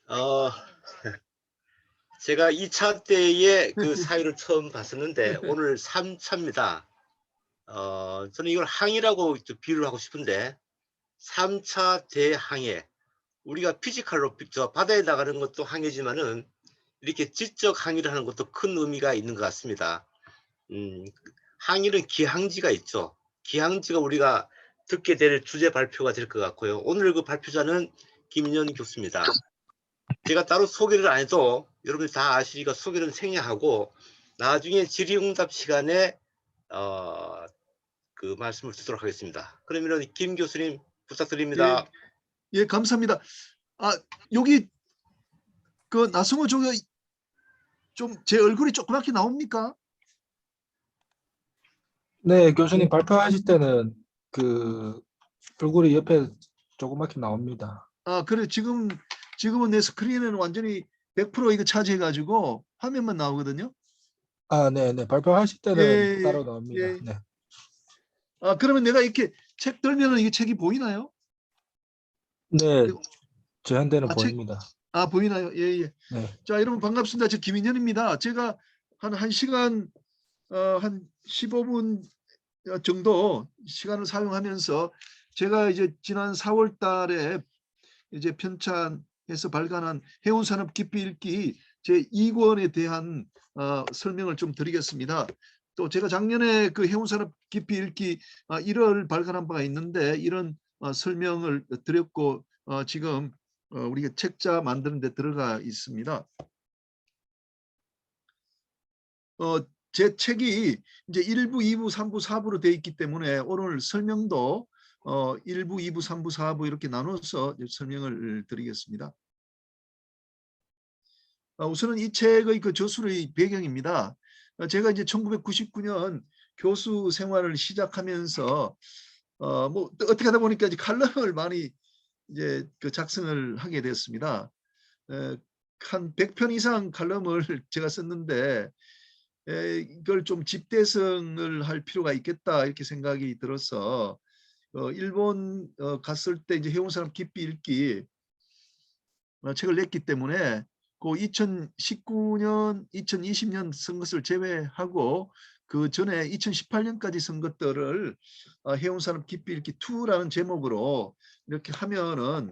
어 제가 2차 때의 그 사유를 처음 봤었는데 오늘 3 차입니다. 저는 이걸 항해라고 좀 비유를 하고 싶은데 3차 대항해. 우리가 피지컬로 저 바다에 나가는 것도 항해지만은 이렇게 지적 항해를 하는 것도 큰 의미가 있는 것 같습니다. 항해는 기항지가 있죠. 기항지가 우리가 듣게 될 주제 발표가 될 것 같고요. 오늘 그 발표자는 김인연 교수입니다. 제가 따로 소개를 안 해도 여러분이 다 아시니까 소개는 생략하고 나중에 질의응답 시간에 어 말씀을 듣도록 하겠습니다. 그러면은 김 교수님 예, 부탁드립니다. 예, 감사합니다. 여기 그 나성호 저기 좀 제 얼굴이 조그맣게 나옵니까? 네, 교수님 발표하실 때는 그 얼굴이 옆에 조그맣게 나옵니다. 그래, 지금은 내 스크린에는 완전히 100% 이거 차지해가지고 화면만 나오거든요. 네네. 발표하실 때는 예, 따로 나옵니다. 예. 네. 그러면 내가 이렇게 책 들면은 이게 책이 보이나요? 네, 이거- 저한테는 책, 보입니다. 보이나요? 예, 예. 네. 자, 여러분 반갑습니다. 저 김인현입니다. 제가 한 1시간, 한 15분 정도 시간을 사용하면서 제가 이제 지난 4월 달에 이제 편찬해서 발간한 해운산업 깊이 읽기 제2권에 대한 설명을 좀 드리겠습니다. 또 제가 작년에 그 해운산업 깊이 읽기 1월 발간한 바가 있는데 이런 설명을 드렸고 지금 우리가 책자 만드는 데 들어가 있습니다. 제 책이 이제 1부, 2부, 3부, 4부로 되어 있기 때문에 오늘 설명도 1부, 2부, 3부, 4부 이렇게 나눠서 설명을 드리겠습니다. 우선은 이 책의 그 저술의 배경입니다. 제가 이제 1999년 교수 생활을 시작하면서 뭐 어떻게 하다 보니까 이제 칼럼을 많이 이제 그 작성을 하게 됐습니다. 한 100편 이상 칼럼을 제가 썼는데 이걸 좀 집대성을 할 필요가 있겠다 이렇게 생각이 들어서 일본 갔을 때 이제 해운산업 깊이 읽기 책을 냈기 때문에 그 2019년, 2020년 쓴 것을 제외하고 그 전에 2018년까지 쓴 것들을 해운산업 깊이 읽기 2라는 제목으로 이렇게 하면은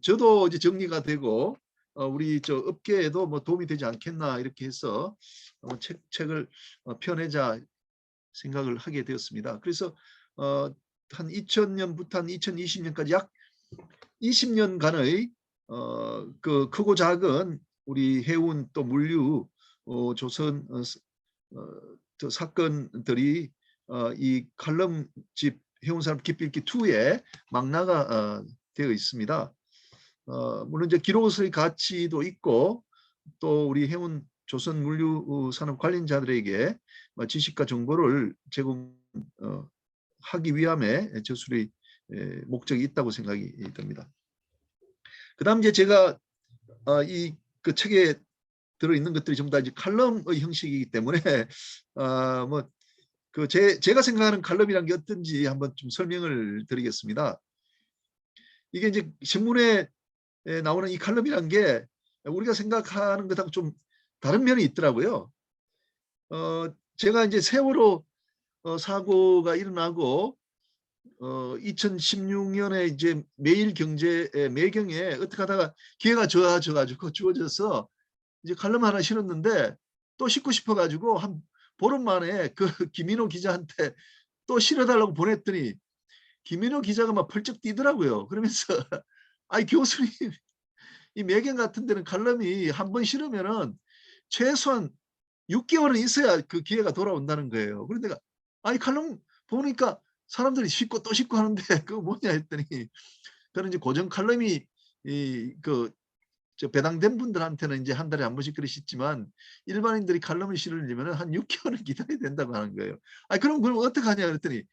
저도 이제 정리가 되고 우리 저 업계에도 뭐 도움이 되지 않겠나 이렇게 해서 책을 펴내자 생각을 하게 되었습니다. 그래서 한 2000년부터 한 2020년까지 약 20년간의 그 크고 작은 우리 해운 또 물류 조선 저 사건들이 이 칼럼집 해운산업 깊이 읽기 2에 망라가 되어 있습니다. 물론 이제 기록의 가치도 있고 또 우리 해운 조선 물류 산업 관련자들에게 지식과 정보를 제공하기 위함에 저술의 목적이 있다고 생각이 듭니다. 그다음 이제 제가 이 그 책에 들어있는 것들이 전부 다 이제 칼럼의 형식이기 때문에 뭐 그 제가 생각하는 칼럼이란 게 어떤지 한번 좀 설명을 드리겠습니다. 이게 이제 신문에 나오는 이 칼럼이란 게 우리가 생각하는 것하고 좀 다른 면이 있더라고요. 제가 이제 세월호 사고가 일어나고 2016년에 이제 매일경제 매경에 어떻게 하다가 기회가 좋아져가지고 주어져서 이제 칼럼 하나 실었는데 또 싣고 싶어가지고 한 보름 만에 그 김인호 기자한테 또 실어달라고 보냈더니 김인호 기자가 막 펄쩍 뛰더라고요. 그러면서 아니 교수님 이 매경 같은 데는 칼럼이 한 번 실으면은 최소한 6개월은 있어야 그 기회가 돌아온다는 거예요. 그런데 내가 아니 칼럼 보니까 사람들이 싣고 또 싣고 하는데 그거 뭐냐 했더니 그런 이제 고정 칼럼이 저 배당된 분들한테는 이제 한 달에 한 번씩 글을 싣지만 일반인들이 칼럼을 실으려면 한 6개월을 기다려야 된다고 하는 거예요. 그럼 어떻게 하냐 그랬더니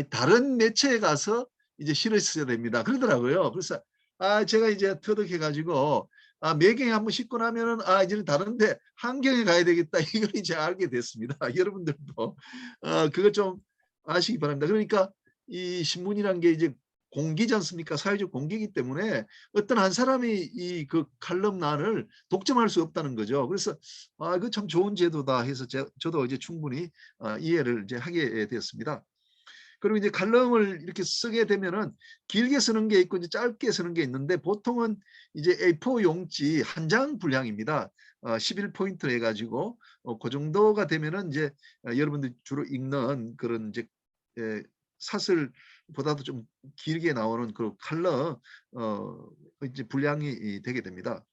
다른 매체에 가서 이제 실으셔야 됩니다. 그러더라고요. 그래서 제가 이제 터득해가지고 매경에 한번 싣고 나면은 이제는 다른데 한경에 가야 되겠다 이걸 이제 알게 됐습니다. 여러분들도 그거 좀 아시기 바랍니다. 그러니까 이 신문이란 게 이제 공기지 않습니까? 사회적 공기이기 때문에 어떤 한 사람이 이 그 칼럼란을 독점할 수 없다는 거죠. 그래서 이거 참 좋은 제도다 해서 저도 이제 충분히 이해를 이제 하게 되었습니다. 그리고 이제 칼럼을 이렇게 쓰게 되면은 길게 쓰는 게 있고 이제 짧게 쓰는 게 있는데 보통은 이제 A4 용지 한 장 분량입니다. 11포인트로 해가지고 그 정도가 되면은 이제 여러분들이 주로 읽는 그런 이제 사설보다도 좀 길게 나오는 그 칼럼 이제 분량이 되게 됩니다.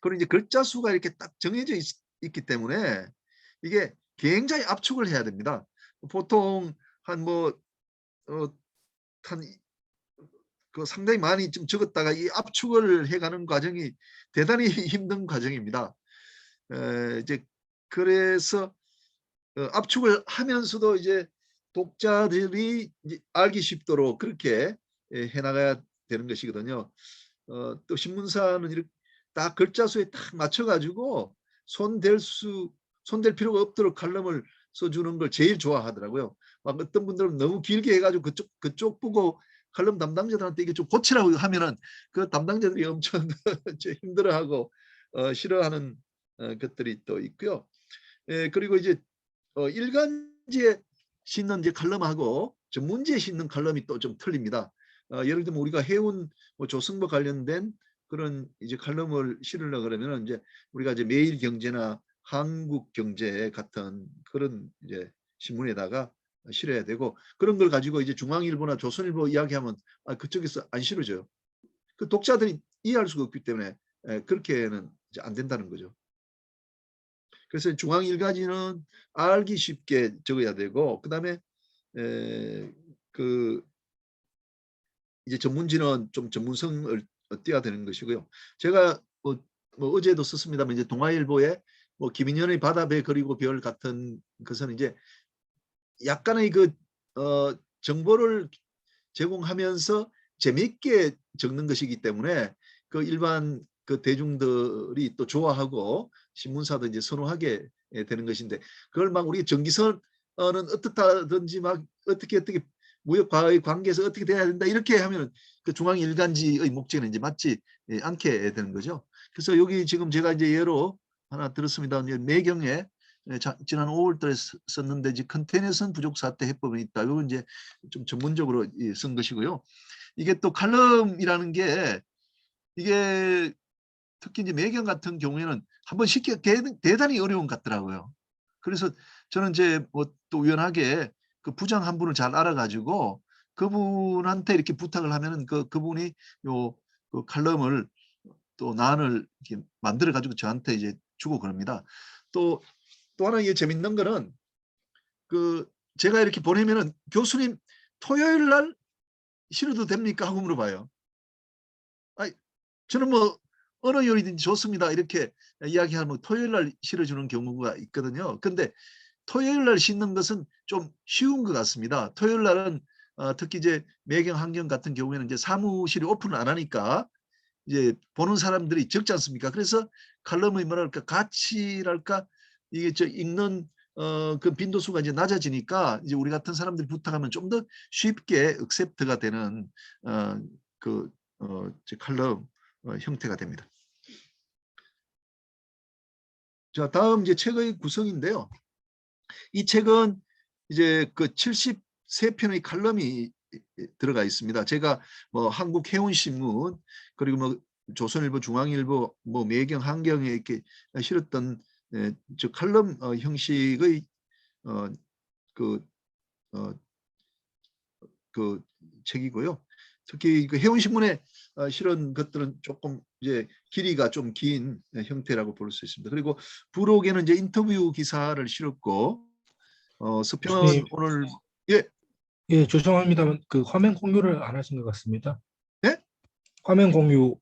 그리고 이제 글자 수가 이렇게 딱 정해져 있기 때문에 이게 굉장히 압축을 해야 됩니다. 보통 그 상당히 많이 좀 적었다가 이 압축을 해가는 과정이 대단히 힘든 과정입니다. 이제 그래서 압축을 하면서도 이제 독자들이 이제 알기 쉽도록 그렇게 해나가야 되는 것이거든요. 또 신문사는 이렇게 딱 글자 수에 딱 맞춰가지고 손댈 필요가 없도록 칼럼을 써주는 걸 제일 좋아하더라고요. 막 어떤 분들은 너무 길게 해가지고 그쪽 보고 칼럼 담당자들한테 이게 좀 고치라고 하면은 그 담당자들이 엄청 힘들어하고 싫어하는 것들이 또 있고요. 그리고 이제 일간지에 싣는 이제 칼럼하고 전문지에 싣는 칼럼이 또 좀 틀립니다. 예를 들면 우리가 해운 조선과 관련된 그런 이제 칼럼을 실으려 그러면 이제 우리가 이제 매일경제나 한국경제 같은 그런 이제 신문에다가 실어야 되고 그런 걸 가지고 이제 중앙일보나 조선일보 이야기하면 그쪽에서 안 실어줘요. 그 독자들이 이해할 수가 없기 때문에 그렇게는 이제 안 된다는 거죠. 그래서 중앙일간지는 알기 쉽게 적어야 되고 그다음에 그 이제 전문지는 좀 전문성을 띄어야 되는 것이고요. 제가 뭐 어제도 썼습니다만 이제 동아일보에 뭐 김인현의 바다배 그리고 별 같은 것은 이제 약간의 그 정보를 제공하면서 재미있게 적는 것이기 때문에 그 일반 그 대중들이 또 좋아하고 신문사도 이제 선호하게 되는 것인데 그걸 막 우리 정기선은 어떻다든지 막 어떻게 무역과의 관계에서 어떻게 돼야 된다 이렇게 하면 그 중앙일간지의 목적에는 이제 맞지 않게 되는 거죠. 그래서 여기 지금 제가 이제 예로 하나 들었습니다. 매경에 지난 5월달에 썼는데 이제 컨테이너선 부족 사태 해법이 있다. 이건 이제 좀 전문적으로 쓴 것이고요. 이게 또 칼럼이라는 게 이게 특히 이제 매경 같은 경우에는 한번 쉽게 대단히 어려운 것 같더라고요. 그래서 저는 이제 뭐 또 우연하게 그 부장 한 분을 잘 알아가지고 그분한테 이렇게 부탁을 하면은 그분이 그 칼럼을 또 난을 이렇게 만들어 가지고 저한테 이제 주고 그럽니다. 또 하나 이게 재밌는 거는 그 제가 이렇게 보내면은 교수님 토요일 날 실어도 됩니까 하고 물어봐요. 저는 뭐 어느 요일이든지 좋습니다 이렇게 이야기하면 토요일 날 실어주는 경우가 있거든요. 근데 토요일 날 싣는 것은 좀 쉬운 것 같습니다. 토요일 날은 특히 이제 매경 환경 같은 경우에는 이제 사무실이 오픈을 안 하니까 이제 보는 사람들이 적지 않습니까? 그래서 칼럼의 뭐랄까 가치랄까 이게 읽는 그 빈도수가 이제 낮아지니까 이제 우리 같은 사람들이 부탁하면 좀 더 쉽게 액셉트가 되는 칼럼 형태가 됩니다. 자, 다음 이제 책의 구성인데요. 이 책은 이제 그 73편의 칼럼이 들어가 있습니다. 제가 뭐 한국해운신문 그리고 뭐 조선일보, 중앙일보, 뭐 매경, 한경에 이렇게 실었던 저 칼럼 형식의 그 책이고요. 특히 그 해운신문에 실은 것들은 조금 이제 길이가 좀 긴 형태라고 볼 수 있습니다. 그리고 부록에는 이제 인터뷰 기사를 실었고 서평은 교수님, 오늘 예, 예, 죄송합니다만 그 화면 공유를 안 하신 것 같습니다. 네? 화면 공유.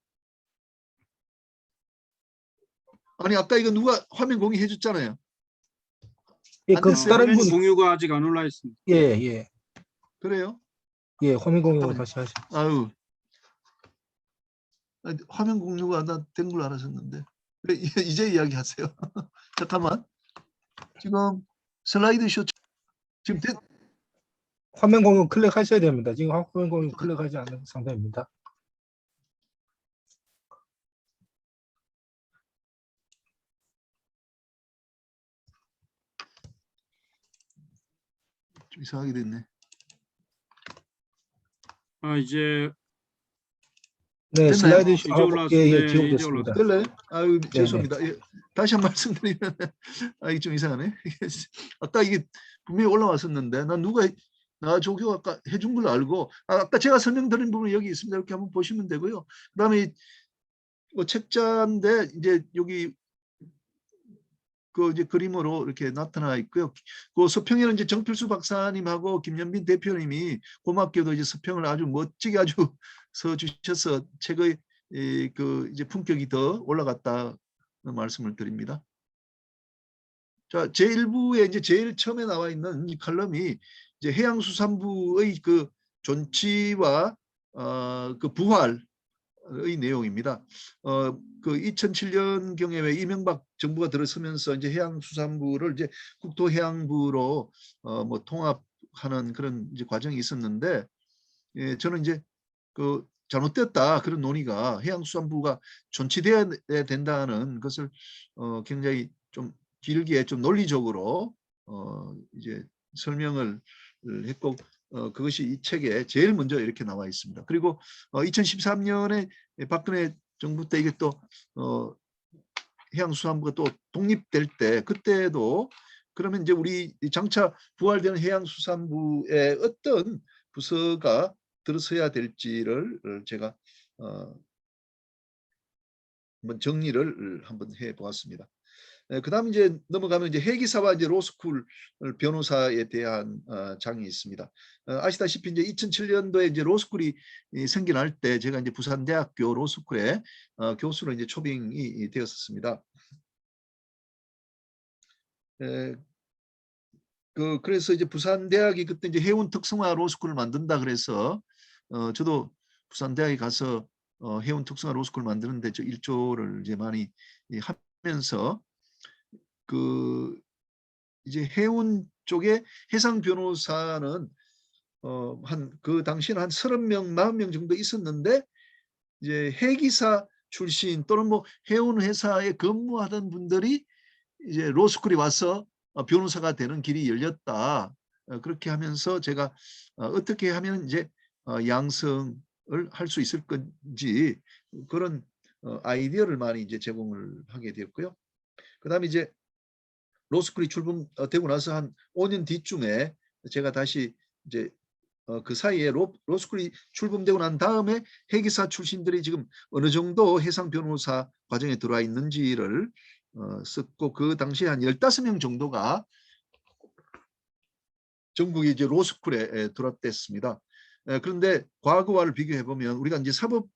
아니 아까 이거 누가 화면 공유해 줬잖아요. 예, 안 그 됐어요? 다른 화면 분, 공유가 아직 안 올라 있습니다. 예, 예, 그래요? 예, 화면 공유 잠깐만요. 다시 하시. 아유, 화면 공유가 된 걸 알았었는데 이제 이야기하세요. 잠깐만. 지금 슬라이드 쇼 지금 화면 공유 클릭하셔야 됩니다. 지금 화면 공유 클릭하지 않는 상태입니다. 좀 이상하게 됐네. 이제 네, 됐나요? 슬라이드 이제 올라왔- 예, 예, 네, 지워졌습니다. 될래요? 아유, 네, 죄송합니다. 예, 다시 한 말씀드리면 이게 좀 이상하네. 아까 이게 분명히 올라왔었는데 나 조교 아까 해준 걸로 알고 아까 제가 설명드린 부분이 여기 있습니다. 이렇게 한번 보시면 되고요. 그다음에 뭐 책자인데 이제 여기 그 이제 그림으로 이렇게 나타나 있고요. 그 서평에는 이제 정필수 박사님하고 김연빈 대표님이 고맙게도 이제 서평을 아주 멋지게 아주 써주셔서 책의 그 이제 품격이 더 올라갔다는 말씀을 드립니다. 자, 제1부에 이제 제일 처음에 나와 있는 이 칼럼이 이제 해양수산부의 그 존치와 그 부활 의 내용입니다. 그 2007년 경에 이명박 정부가 들어서면서 이제 해양수산부를 이제 국토해양부로 뭐 통합하는 그런 이제 과정이 있었는데, 예, 저는 이제 그 잘못됐다 그런 논의가 해양수산부가 존치돼야 된다는 것을 굉장히 좀 길게 좀 논리적으로 이제 설명을 했고 그것이 이 책에 제일 먼저 이렇게 나와 있습니다. 그리고 2013년에 박근혜 정부 때 이게 또 해양수산부가 또 독립될 때 그때도 그러면 이제 우리 장차 부활되는 해양수산부의 어떤 부서가 들어서야 될지를 제가 한번 정리를 한번 해보았습니다. 그다음 이제 넘어가면 이제 해기사와 이제 로스쿨 변호사에 대한 장이 있습니다. 아시다시피 이제 2007년도에 이제 로스쿨이 생겨날 때 제가 이제 부산대학교 로스쿨에 교수로 이제 초빙이 되었습니다. 그래서 이제 부산대학이 그때 이제 해운 특성화 로스쿨을 만든다 그래서 저도 부산대학에 가서 해운 특성화 로스쿨을 만드는데 저 일조를 이제 많이 하면서 그 이제 해운 쪽에 해상 변호사는 한 그 당시에는 한 30명, 40명 정도 있었는데 이제 해기사 출신 또는 뭐 해운 회사에 근무하던 분들이 이제 로스쿨이 와서 변호사가 되는 길이 열렸다. 그렇게 하면서 제가 어떻게 하면 이제 양성을 할 수 있을 건지 그런 아이디어를 많이 이제 제공을 하게 되었고요. 그다음에 이제 로스쿨이 출범되고 나서 한 5년 뒤쯤에 제가 다시 이제 그 사이에 로스쿨이 출범되고 난 다음에 해기사 출신들이 지금 어느 정도 해상 변호사 과정에 들어와 있는지를 썼고 그 당시에 한 15명 정도가 전국에 이제 로스쿨에 들어왔댔습니다. 그런데 과거와를 비교해 보면 우리가 이제 사법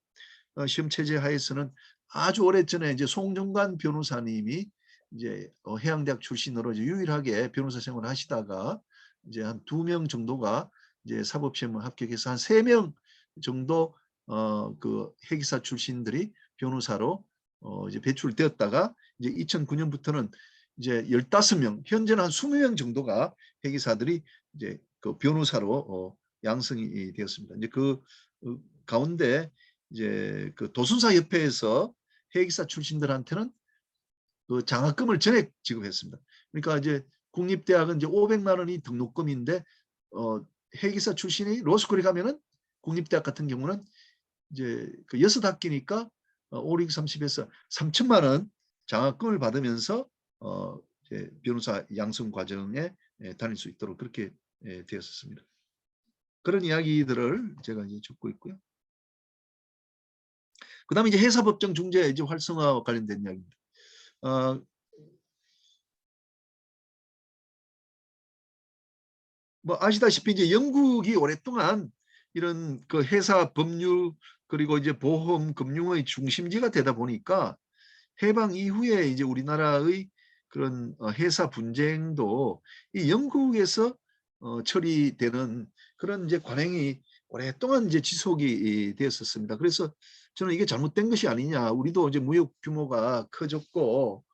시험 체제 하에서는 아주 오래전에 이제 송정관 변호사님이 이제 해양대학 출신으로 이제 유일하게 변호사 생활을 하시다가 이제 한 2명 정도가 이제 사법시험을 합격해서 한 3명 정도 그 해기사 출신들이 변호사로 이제 배출되었다가 이제 2009년부터는 이제 15명, 현재는 한 20명 정도가 해기사들이 이제 그 변호사로 양성이 되었습니다. 이제 그 가운데 이제 그 도순사 협회에서 해기사 출신들한테는 그 장학금을 전액 지급했습니다. 그러니까 이제 국립대학은 이제 500만 원이 등록금인데 해기사 출신이 로스쿨에 가면은 국립대학 같은 경우는 이제 그 6학기니까 5, 6, 30에서 3천만 원 장학금을 받으면서 이제 변호사 양성 과정에 다닐 수 있도록 그렇게 되었습니다. 그런 이야기들을 제가 이제 적고 있고요. 그다음에 이제 해사법정 중재 이제 활성화와 관련된 이야기입니다. 뭐 아시다시피 이제 영국이 오랫동안 이런 그 해사 법률 그리고 이제 보험 금융의 중심지가 되다 보니까 해방 이후에 이제 우리나라의 그런 해사 분쟁도 이 영국에서 처리되는 그런 이제 관행이 오랫동안 이제 지속이 되었었습니다. 그래서 저는 이게 잘못된 것이 아니냐. 우리도 이제 무역 규모가 커졌고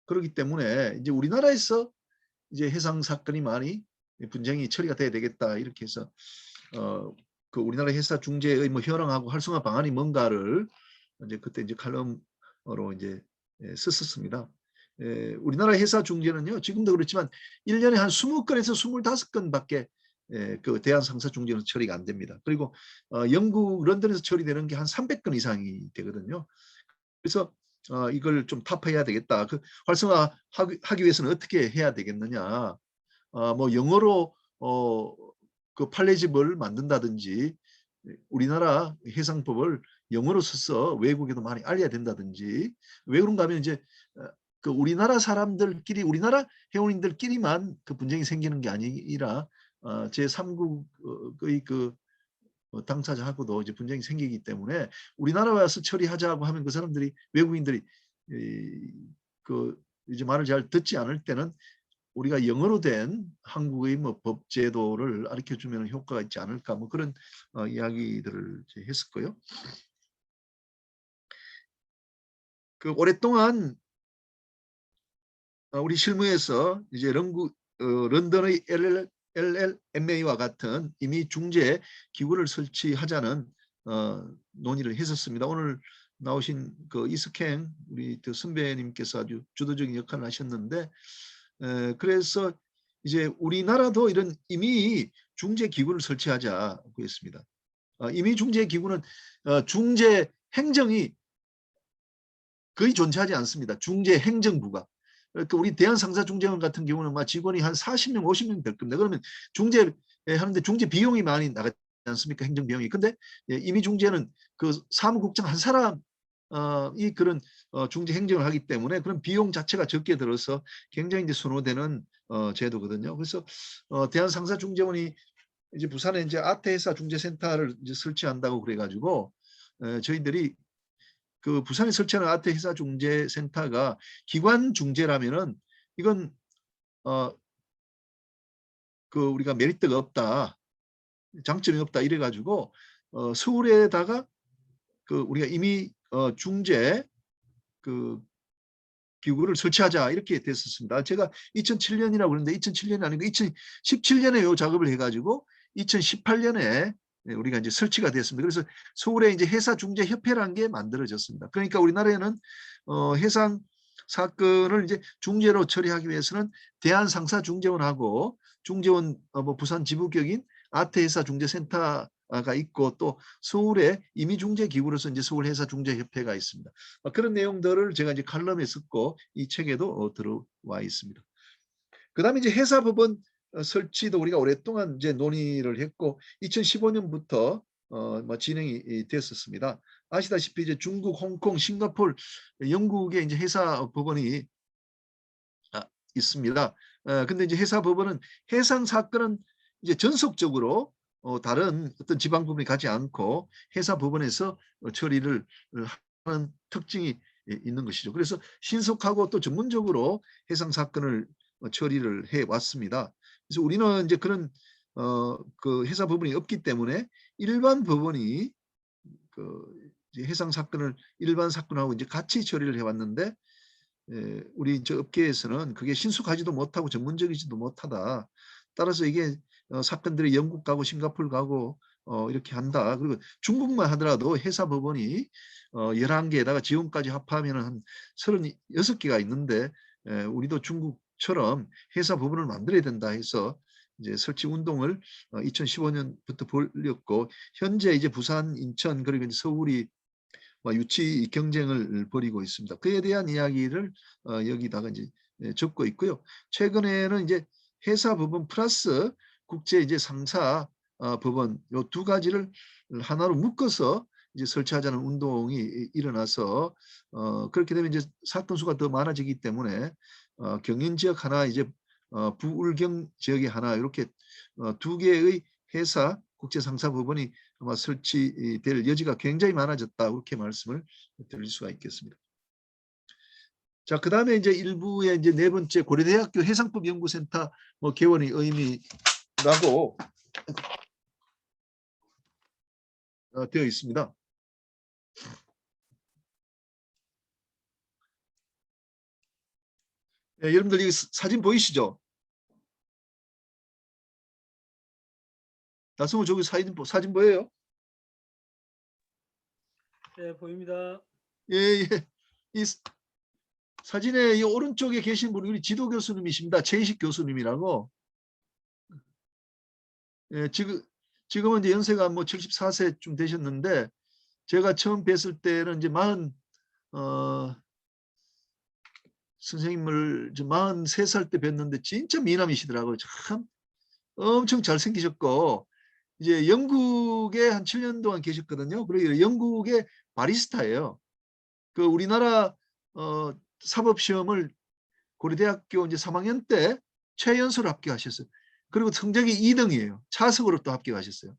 그렇기 때문에 이제 우리나라에서 이제 해상 사건이 많이 분쟁이 처리가 돼야 되겠다 이렇게 해서 그 우리나라 회사 중재의 뭐 현황하고 활성화 방안이 뭔가를 이제 그때 이제 칼럼으로 이제 썼었습니다. 우리나라 회사 중재는요 지금도 그렇지만 1년에 한 20건에서 25건밖에 그 대한 상사 중재는 처리가 안 됩니다. 그리고 영국 런던에서 처리되는 게 한 300건 이상이 되거든요. 그래서 이걸 좀 타파해야 되겠다. 그 활성화하기 위해서는 어떻게 해야 되겠느냐. 뭐 영어로 그 판례집을 만든다든지 우리나라 해상법을 영어로 써서 외국에도 많이 알려야 된다든지. 왜 그런가 하면 이제 그 우리나라 사람들끼리 우리나라 회원인들끼리만 그 분쟁이 생기는 게 아니라 제3국의 그 당사자하고도 이제 분쟁이 생기기 때문에 우리나라 와서 처리하자고 하면 그 사람들이 외국인들이 그 이제 말을 잘 듣지 않을 때는 우리가 영어로 된 한국의 뭐 법 제도를 가르쳐 주면 효과가 있지 않을까 뭐 그런 이야기들을 했었고요. 그 오랫동안 우리 실무에서 이제 런던의 LLMA와 같은 이미 중재 기구를 설치하자는 논의를 했었습니다. 오늘 나오신 그 이스캥 우리 그 선배님께서 아주 주도적인 역할을 하셨는데 그래서 이제 우리나라도 이런 이미 중재 기구를 설치하자고 했습니다. 이미 중재 기구는 중재 행정이 거의 존재하지 않습니다. 중재 행정부가. 그러니까 우리 대한상사중재원 같은 경우는 막 직원이 한 40명, 50명 될 겁니다. 그러면 중재 하는데 중재 비용이 많이 나가지 않습니까? 행정 비용이. 근데 이미 중재는 그 사무국장 한 사람 이 그런 중재 행정을 하기 때문에 그런 비용 자체가 적게 들어서 굉장히 이제 선호되는 제도거든요. 그래서 대한상사중재원이 이제 부산에 이제 아태회사 중재센터를 이제 설치한다고 그래가지고 저희들이 그 부산에 설치하는 아태회사 중재센터가 기관 중재라면은 이건 그 우리가 메리트가 없다, 장점이 없다 이래가지고 서울에다가 그 우리가 이미 중재 그 기구를 설치하자 이렇게 됐었습니다. 제가 2007년이라고 그러는데 2007년이 아니고 2017년에 요 작업을 해가지고 2018년에 우리가 이제 설치가 됐습니다. 그래서 서울에 이제 회사중재협회라는 게 만들어졌습니다. 그러니까 우리나라에는 해상 사건을 이제 중재로 처리하기 위해서는 대한상사중재원하고 중재원 뭐 부산 지부격인 아태회사중재센터가 있고 또 서울에 임의중재기구로서 이제 서울회사중재협회가 있습니다. 그런 내용들을 제가 이제 칼럼에 썼고 이 책에도 들어와 있습니다. 그다음에 이제 회사법원 설치도 우리가 오랫동안 이제 논의를 했고 2015년부터 뭐 진행이 됐었습니다. 아시다시피 이제 중국, 홍콩, 싱가포르, 영국에 이제 회사 법원이 있습니다. 근데 이제 회사 법원은 해상 사건은 이제 전속적으로 다른 어떤 지방 법원이 가지 않고 회사 법원에서 처리를 하는 특징이 있는 것이죠. 그래서 신속하고 또 전문적으로 해상 사건을 처리를 해 왔습니다. 그래서 우리는 이제 그런 그 회사 법원이 없기 때문에 일반 법원이 그 해상 사건을 일반 사건하고 이제 같이 처리를 해 왔는데 우리 저 업계에서는 그게 신속하지도 못하고 전문적이지도 못하다. 따라서 이게 사건들이 영국 가고 싱가포르 가고 이렇게 한다. 그리고 중국만 하더라도 회사 법원이 11개에다가 지원까지 합하면 한 36개가 있는데 우리도 중국처럼 회사 법원을 만들어야 된다 해서 이제 설치 운동을 2015년부터 벌였고 현재 이제 부산, 인천 그리고 이제 서울이 유치 경쟁을 벌이고 있습니다. 그에 대한 이야기를 여기다가 이제 적고 있고요. 최근에는 이제 회사 법원 플러스 국제 이제 상사 법원 요 두 가지를 하나로 묶어서 이제 설치하자는 운동이 일어나서 그렇게 되면 이제 사건 수가 더 많아지기 때문에 경인 지역 하나 이제 부울경 지역에 하나 이렇게 두 개의 회사 국제상사법원이 아마 설치될 여지가 굉장히 많아졌다 이렇게 말씀을 드릴 수가 있겠습니다. 자, 그 다음에 이제 일부에 이제 네 번째 고려대학교 해상법연구센터 뭐 개원의 의미라고 되어 있습니다. 여러분들 이 사진 보이시죠? 나성호 저기 사진 보여요? 네, 보입니다. 예, 예. 이 사진에 이 오른쪽에 계신 분이 우리 지도 교수님이십니다. 최희식 교수님이라고. 예, 지금은 이제 연세가 뭐 74세쯤 되셨는데 제가 처음 뵀을 때는 이제 선생님을 43살 때 뵀는데 진짜 미남이시더라고요. 참 엄청 잘생기셨고 이제 영국에 한 7년 동안 계셨거든요. 그리고 영국의 바리스타예요. 그 우리나라 사법시험을 고려대학교 이제 3학년 때 최연소로 합격하셨어요. 그리고 성적이 2등이에요. 차석으로 또 합격하셨어요.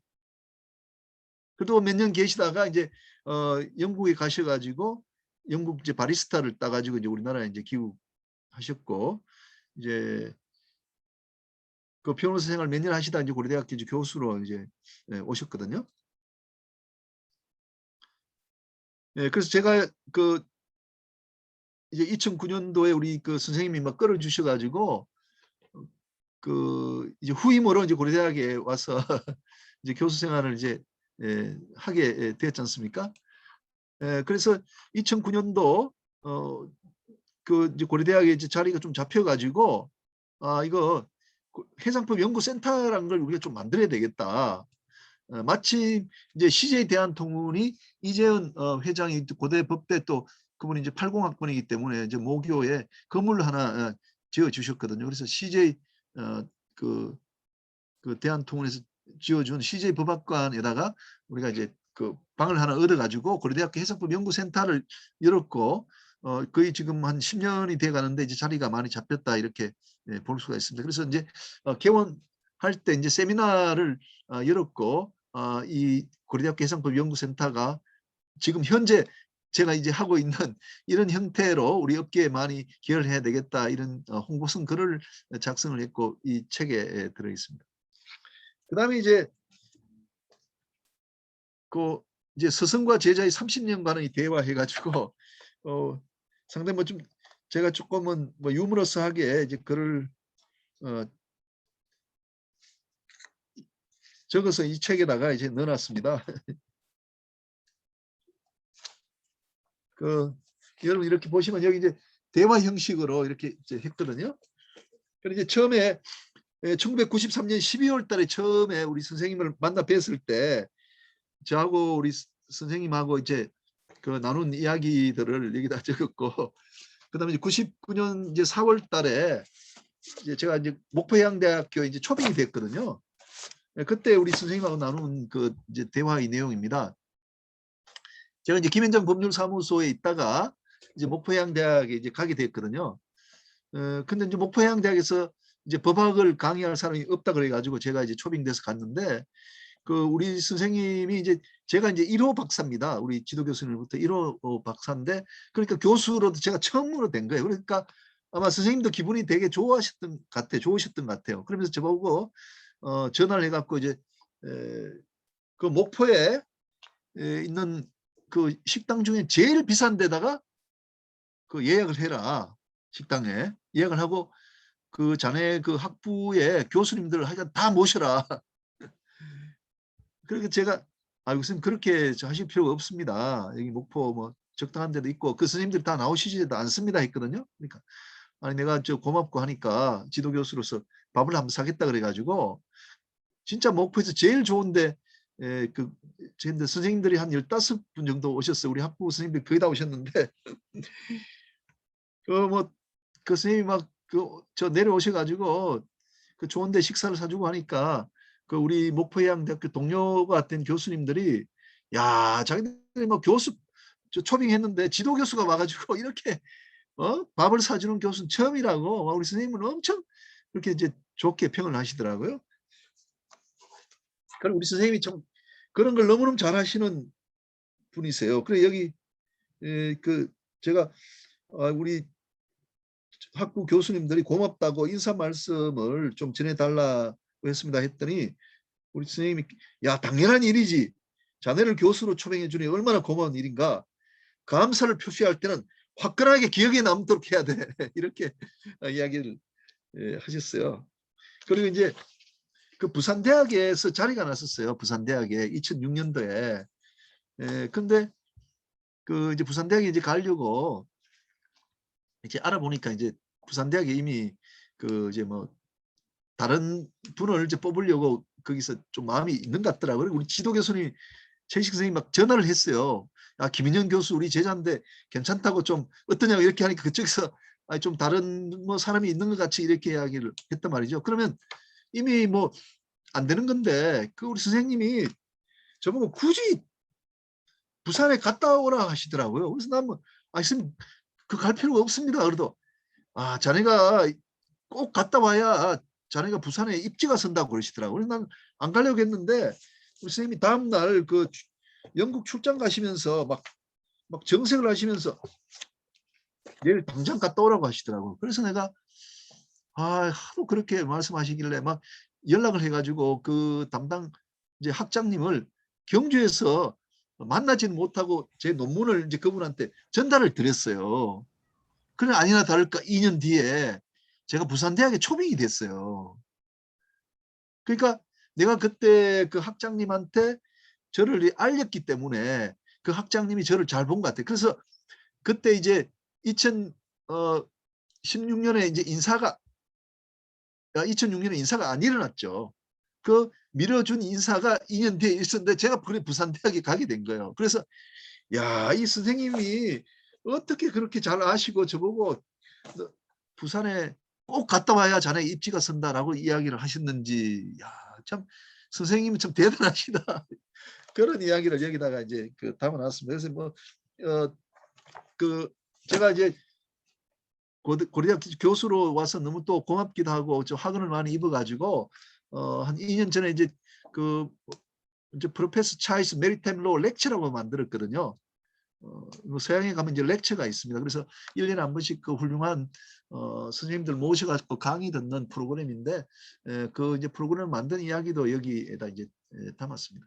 그래도 몇 년 계시다가 이제 영국에 가셔가지고 영국 이제 바리스타를 따가지고 이제 우리나라에 이제 귀국하셨고 이제 그 변호사 생활 몇 년 하시다 이제 고려대학교 이제 교수로 이제 오셨거든요. 예, 그래서 제가 그 이제 2009년도에 우리 그 선생님이 막 끌어주셔가지고 그 이제 후임으로 이제 고려대학에 와서 이제 교수 생활을 이제 하게 되었지 않습니까? 그래서 2009년도 그 이제 고려대학에 이제 자리가 좀 잡혀가지고 이거 해상법 연구센터라는 걸 우리가 좀 만들어야 되겠다. 마침 이제 CJ 대한통운이 이재은 회장이 고대 법대 또 그분이 이제 80학번이기 때문에 이제 모교에 건물을 하나 지어 주셨거든요. 그래서 CJ 그 대한통운에서 지어준 CJ 법학관에다가 우리가 이제 그 방을 하나 얻어가지고 고려대학교 해상법 연구센터를 열었고 거의 지금 한 10년이 돼 가는데 이제 자리가 많이 잡혔다 이렇게 볼 수가 있습니다. 그래서 이제 개원할 때 이제 세미나를 열었고 이 고려대학교 해상법 연구센터가 지금 현재 제가 이제 하고 있는 이런 형태로 우리 업계에 많이 기여를 해야 되겠다 이런 홍보성 글을 작성을 했고 이 책에 들어 있습니다. 그다음에 이제 그 이제 스승과 제자의 30년간의 대화해가지고 상당히 뭐 좀 제가 조금은 뭐 유머러스하게 이제 글을 적어서 이 책에다가 이제 넣어놨습니다. 그 여러분 이렇게 보시면 여기 이제 대화 형식으로 이렇게 이제 했거든요. 그래서 이제 처음에 1993년 12월 달에 처음에 우리 선생님을 만나 뵀을 때 저하고 우리 선생님하고 이제 그 나눈 이야기들을 여기다 적었고 그다음에 이제 99년 이제 4월 달에 이제 제가 이제 목포해양대학교 이제 초빙이 됐거든요. 그때 우리 선생님하고 나눈 그 이제 대화의 내용입니다. 제가 이제 김현장 법률사무소에 있다가 이제 목포해양대학에 이제 가게 됐거든요. 근데 이제 목포해양대학에서 이제 법학을 강의할 사람이 없다 그래가지고 제가 이제 초빙돼서 갔는데 그 우리 선생님이 이제 제가 이제 1호 박사입니다. 우리 지도 교수님부터 1호 박사인데 그러니까 교수로도 제가 처음으로 된 거예요. 그러니까 아마 선생님도 기분이 되게 좋으셨던 것 같아요. 그러면서 저보고 전화를 해갖고 이제 그 목포에 있는 그 식당 중에 제일 비싼 데다가 그 예약을 해라. 식당에 예약을 하고 그 자네 그 학부의 교수님들을 하여간 다 모셔라. 그러니까 제가 선생님 그렇게 하실 필요가 없습니다. 여기 목포 뭐 적당한 데도 있고 그 선생님들 다 나오시지도 않습니다 했거든요. 그러니까 아니 내가 저 고맙고 하니까 지도 교수로서 밥을 한번 사겠다 그래가지고 진짜 목포에서 제일 좋은데 그 선생님들이 한 15분 정도 오셨어요. 우리 학부 선생님들이 거의 다 오셨는데 그 선생님이 막 저 내려오셔가지고 그 좋은데 식사를 사주고 하니까 그 우리 목포해양대학교 동료가 된 교수님들이 야 자기들이 뭐 교수 초빙했는데 지도 교수가 와가지고 이렇게 밥을 사주는 교수는 처음이라고 우리 선생님은 엄청 그렇게 이제 좋게 평을 하시더라고요. 그럼 우리 선생님이 좀 그런 걸 너무너무 잘하시는 분이세요. 그래 여기 그 제가 우리 학부 교수님들이 고맙다고 인사 말씀을 좀 전해달라고 했습니다 했더니 우리 선생님이 야 당연한 일이지. 자네를 교수로 초빙해 주니 얼마나 고마운 일인가. 감사를 표시할 때는 화끈하게 기억에 남도록 해야 돼. 이렇게 이야기를 하셨어요. 그리고 이제 그 부산대학에서 자리가 났었어요. 부산대학에 2006년도에. 근데 그 이제 부산대학에 이제 가려고 이제 알아보니까 이제 부산대학에 이미 그 이제 뭐 다른 분을 이제 뽑으려고 거기서 좀 마음이 있는 것 같더라고요. 그리고 우리 지도 교수님이 최식 선생님 막 전화를 했어요. 야, 김인영 교수 우리 제자인데 괜찮다고 좀 어떠냐고 이렇게 하니까 그쪽에서 좀 다른 뭐 사람이 있는 것 같이 이렇게 이야기를 했단 말이죠. 그러면 이미 뭐 안 되는 건데 그 우리 선생님이 저보고 굳이 부산에 갔다 오라 하시더라고요. 그래서 난 뭐, 선생님 그 갈 필요가 없습니다. 그래도 자네가 꼭 갔다 와야 자네가 부산에 입지가 선다고 그러시더라고요. 그래서 난 안 가려고 했는데 우리 선생님이 다음날 그 영국 출장 가시면서 막 정색을 하시면서 내일 당장 갔다 오라고 하시더라고요. 그래서 내가 하도 그렇게 말씀하시길래 막 연락을 해가지고 그 담당 이제 학장님을 경주에서 만나지는 못하고 제 논문을 이제 그분한테 전달을 드렸어요. 그래 아니나 다를까 2년 뒤에 제가 부산대학에 초빙이 됐어요. 그러니까 내가 그때 그 학장님한테 저를 알렸기 때문에 그 학장님이 저를 잘 본 것 같아요. 그래서 그때 이제 2016년에 이제 2006년에 인사가 안 일어났죠. 그 밀어준 인사가 2년 뒤에 있었는데 제가 그래 부산대학에 가게 된 거예요. 그래서 야, 이 선생님이 어떻게 그렇게 잘 아시고 저보고 부산에 꼭 갔다 와야 자네 입지가 선다라고 이야기를 하셨는지, 야, 참 선생님이 참 대단하시다. 그런 이야기를 여기다가 이제 그 담아놨습니다. 그래서 뭐 그 제가 이제 고려대학 교수로 와서 너무 또 고맙기도 하고 좀 학원을 많이 입어가지고 한 2년 전에 이제 그 이제 프로페서 차이스 메리타임 로 렉처라고 만들었거든요. 뭐 서양에 가면 이제 렉처가 있습니다. 그래서 1년에 한 번씩 그 훌륭한 선생님들 모셔가지고 강의 듣는 프로그램인데 그 이제 프로그램을 만든 이야기도 여기에다 이제 담았습니다.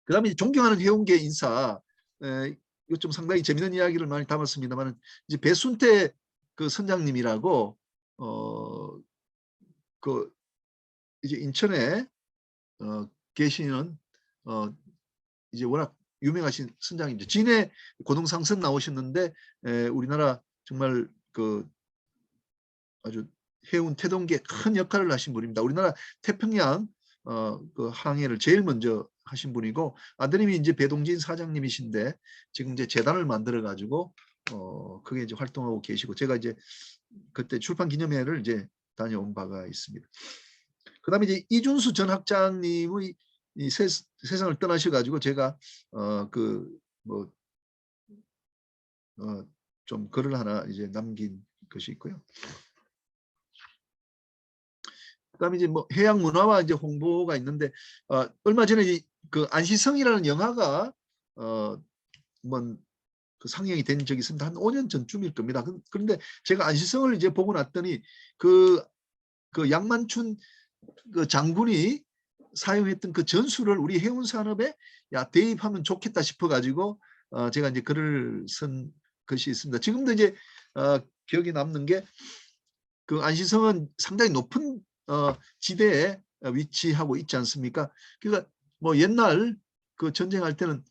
그다음에 존경하는 해운계 인사, 이거 좀 상당히 재미있는 이야기를 많이 담았습니다만 이제 배순태 그 선장님이라고 그 이제 인천에 계시는 이제 워낙 유명하신 선장님이죠. 진해 고등상선 나오셨는데 우리나라 정말 그 아주 해운 태동계에 큰 역할을 하신 분입니다. 우리나라 태평양 그 항해를 제일 먼저 하신 분이고 아드님이 이제 배동진 사장님이신데 지금 이제 재단을 만들어 가지고 그게 이제 활동하고 계시고 제가 이제 그때 출판 기념회를 이제 다녀온 바가 있습니다. 그다음에 이제 이준수 전 학장님의 이 세상을 떠나셔가지고 제가 좀 글을 하나 이제 남긴 것이 있고요. 그다음에 이제 뭐 해양 문화와 이제 홍보가 있는데 얼마 전에 그 안시성이라는 영화가 그 상영이 된 적이 있습니다. 한 5년 전쯤일 겁니다. 그런데 제가 안시성을 이제 보고 났더니 그 양만춘 그 장군이 사용했던 그 전술을 우리 해운 산업에 대입하면 좋겠다 싶어가지고 제가 이제 글을 쓴 것이 있습니다. 지금도 이제 기억에 남는 게 그 안시성은 상당히 높은 지대에 위치하고 있지 않습니까? 그러니까 뭐 옛날 그 전쟁할 때는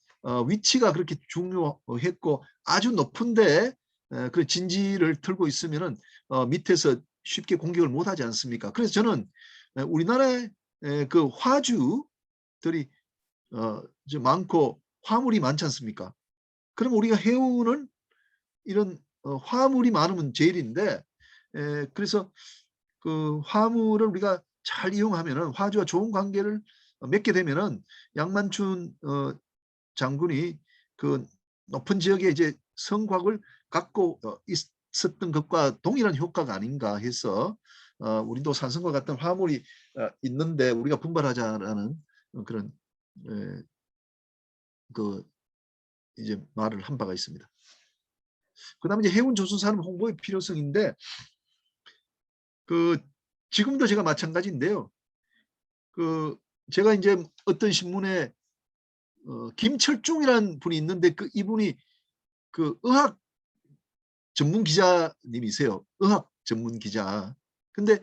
위치가 그렇게 중요했고 아주 높은데 그 진지를 틀고 있으면은 밑에서 쉽게 공격을 못하지 않습니까? 그래서 저는 우리나라의 그 화주들이 많고 화물이 많지 않습니까? 그럼 우리가 해운은 이런 화물이 많으면 제일인데 그래서 그 화물을 우리가 잘 이용하면은 화주와 좋은 관계를 맺게 되면은 양만춘 장군이 그 높은 지역에 이제 성곽을 갖고 있었던 것과 동일한 효과가 아닌가 해서 우리도 산성과 같은 화물이 있는데 우리가 분발하자라는 그런 그 이제 말을 한 바가 있습니다. 그다음에 이제 해운 조선산업 홍보의 필요성인데 그 지금도 제가 마찬가지인데요. 그 제가 이제 어떤 신문에 김철중이라는 분이 있는데 그 이분이 그 의학 전문 기자님이세요. 의학 전문 기자. 근데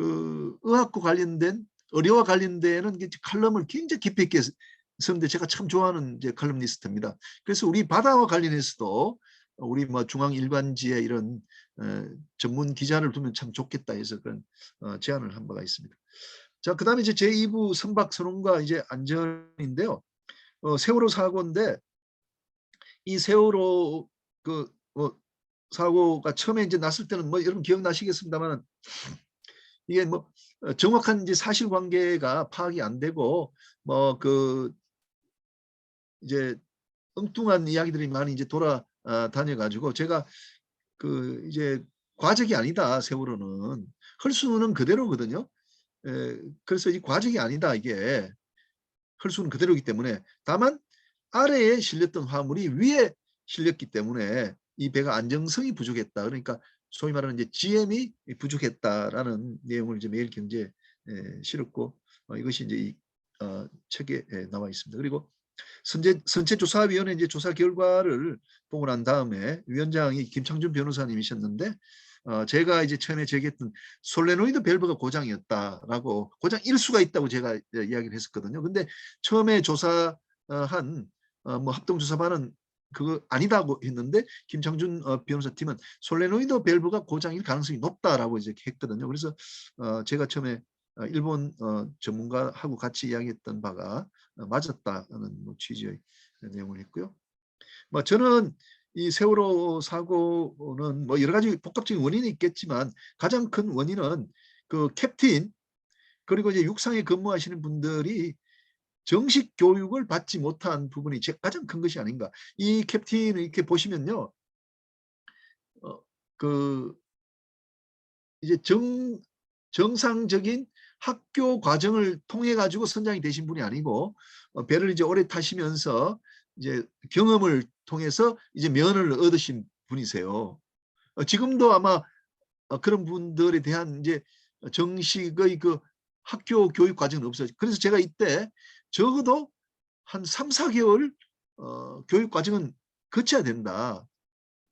그 의학과 관련된 의료와 관련되는 칼럼을 굉장히 깊이 있게 썼는데 제가 참 좋아하는 이제 칼럼니스트입니다. 그래서 우리 바다와 관련해서도 우리 뭐 중앙일간지에 이런 전문 기자를 두면 참 좋겠다 해서 그런 제안을 한 바가 있습니다. 자, 그다음에 이제 제2부 선박 선원과 이제 안전인데요. 세월호 사고인데 이 세월호 사고가 처음에 이제 났을 때는 뭐 여러분 기억나시겠습니다만 이게 뭐 정확한 이제 사실관계가 파악이 안 되고 뭐 그 이제 엉뚱한 이야기들이 많이 이제 돌아다녀 가지고 제가 그 이제 과적이 아니다 세월호는 헐수는 그대로거든요. 그래서 이 과적이 아니다 이게 헐수는 그대로이기 때문에 다만 아래에 실렸던 화물이 위에 실렸기 때문에 이 배가 안정성이 부족했다. 그러니까 소위 말하는 이제 GM이 부족했다라는 내용을 이제 매일경제에 실었고 이것이 이제 이 책에 나와 있습니다. 그리고 선체조사위원회 이제 조사 결과를 보고 난 다음에 위원장이 김창준 변호사님이셨는데 제가 이제 처음에 제기했던 솔레노이드 밸브가 고장이었다라고 고장 일수가 있다고 제가 이야기를 했었거든요. 근데 처음에 조사한 뭐 합동조사반은 그거 아니다고 했는데 김창준 변호사팀은 솔레노이드 밸브가 고장일 가능성이 높다라고 이제 했거든요. 그래서 제가 처음에 일본 전문가하고 같이 이야기했던 바가 맞았다는 뭐 취지의 내용을 했고요. 뭐 저는 이 세월호 사고는 뭐 여러 가지 복합적인 원인이 있겠지만 가장 큰 원인은 그 캡틴 그리고 이제 육상에 근무하시는 분들이 정식 교육을 받지 못한 부분이 가장 큰 것이 아닌가. 이 캡틴을 이렇게 보시면요, 그 이제 정상적인 학교 과정을 통해 가지고 선장이 되신 분이 아니고 배를 이제 오래 타시면서 이제 경험을 통해서 이제 면허를 얻으신 분이세요. 지금도 아마 그런 분들에 대한 이제 정식의 그 학교 교육 과정은 없어요. 그래서 제가 이때 적어도 한 3-4개월 교육 과정은 거쳐야 된다.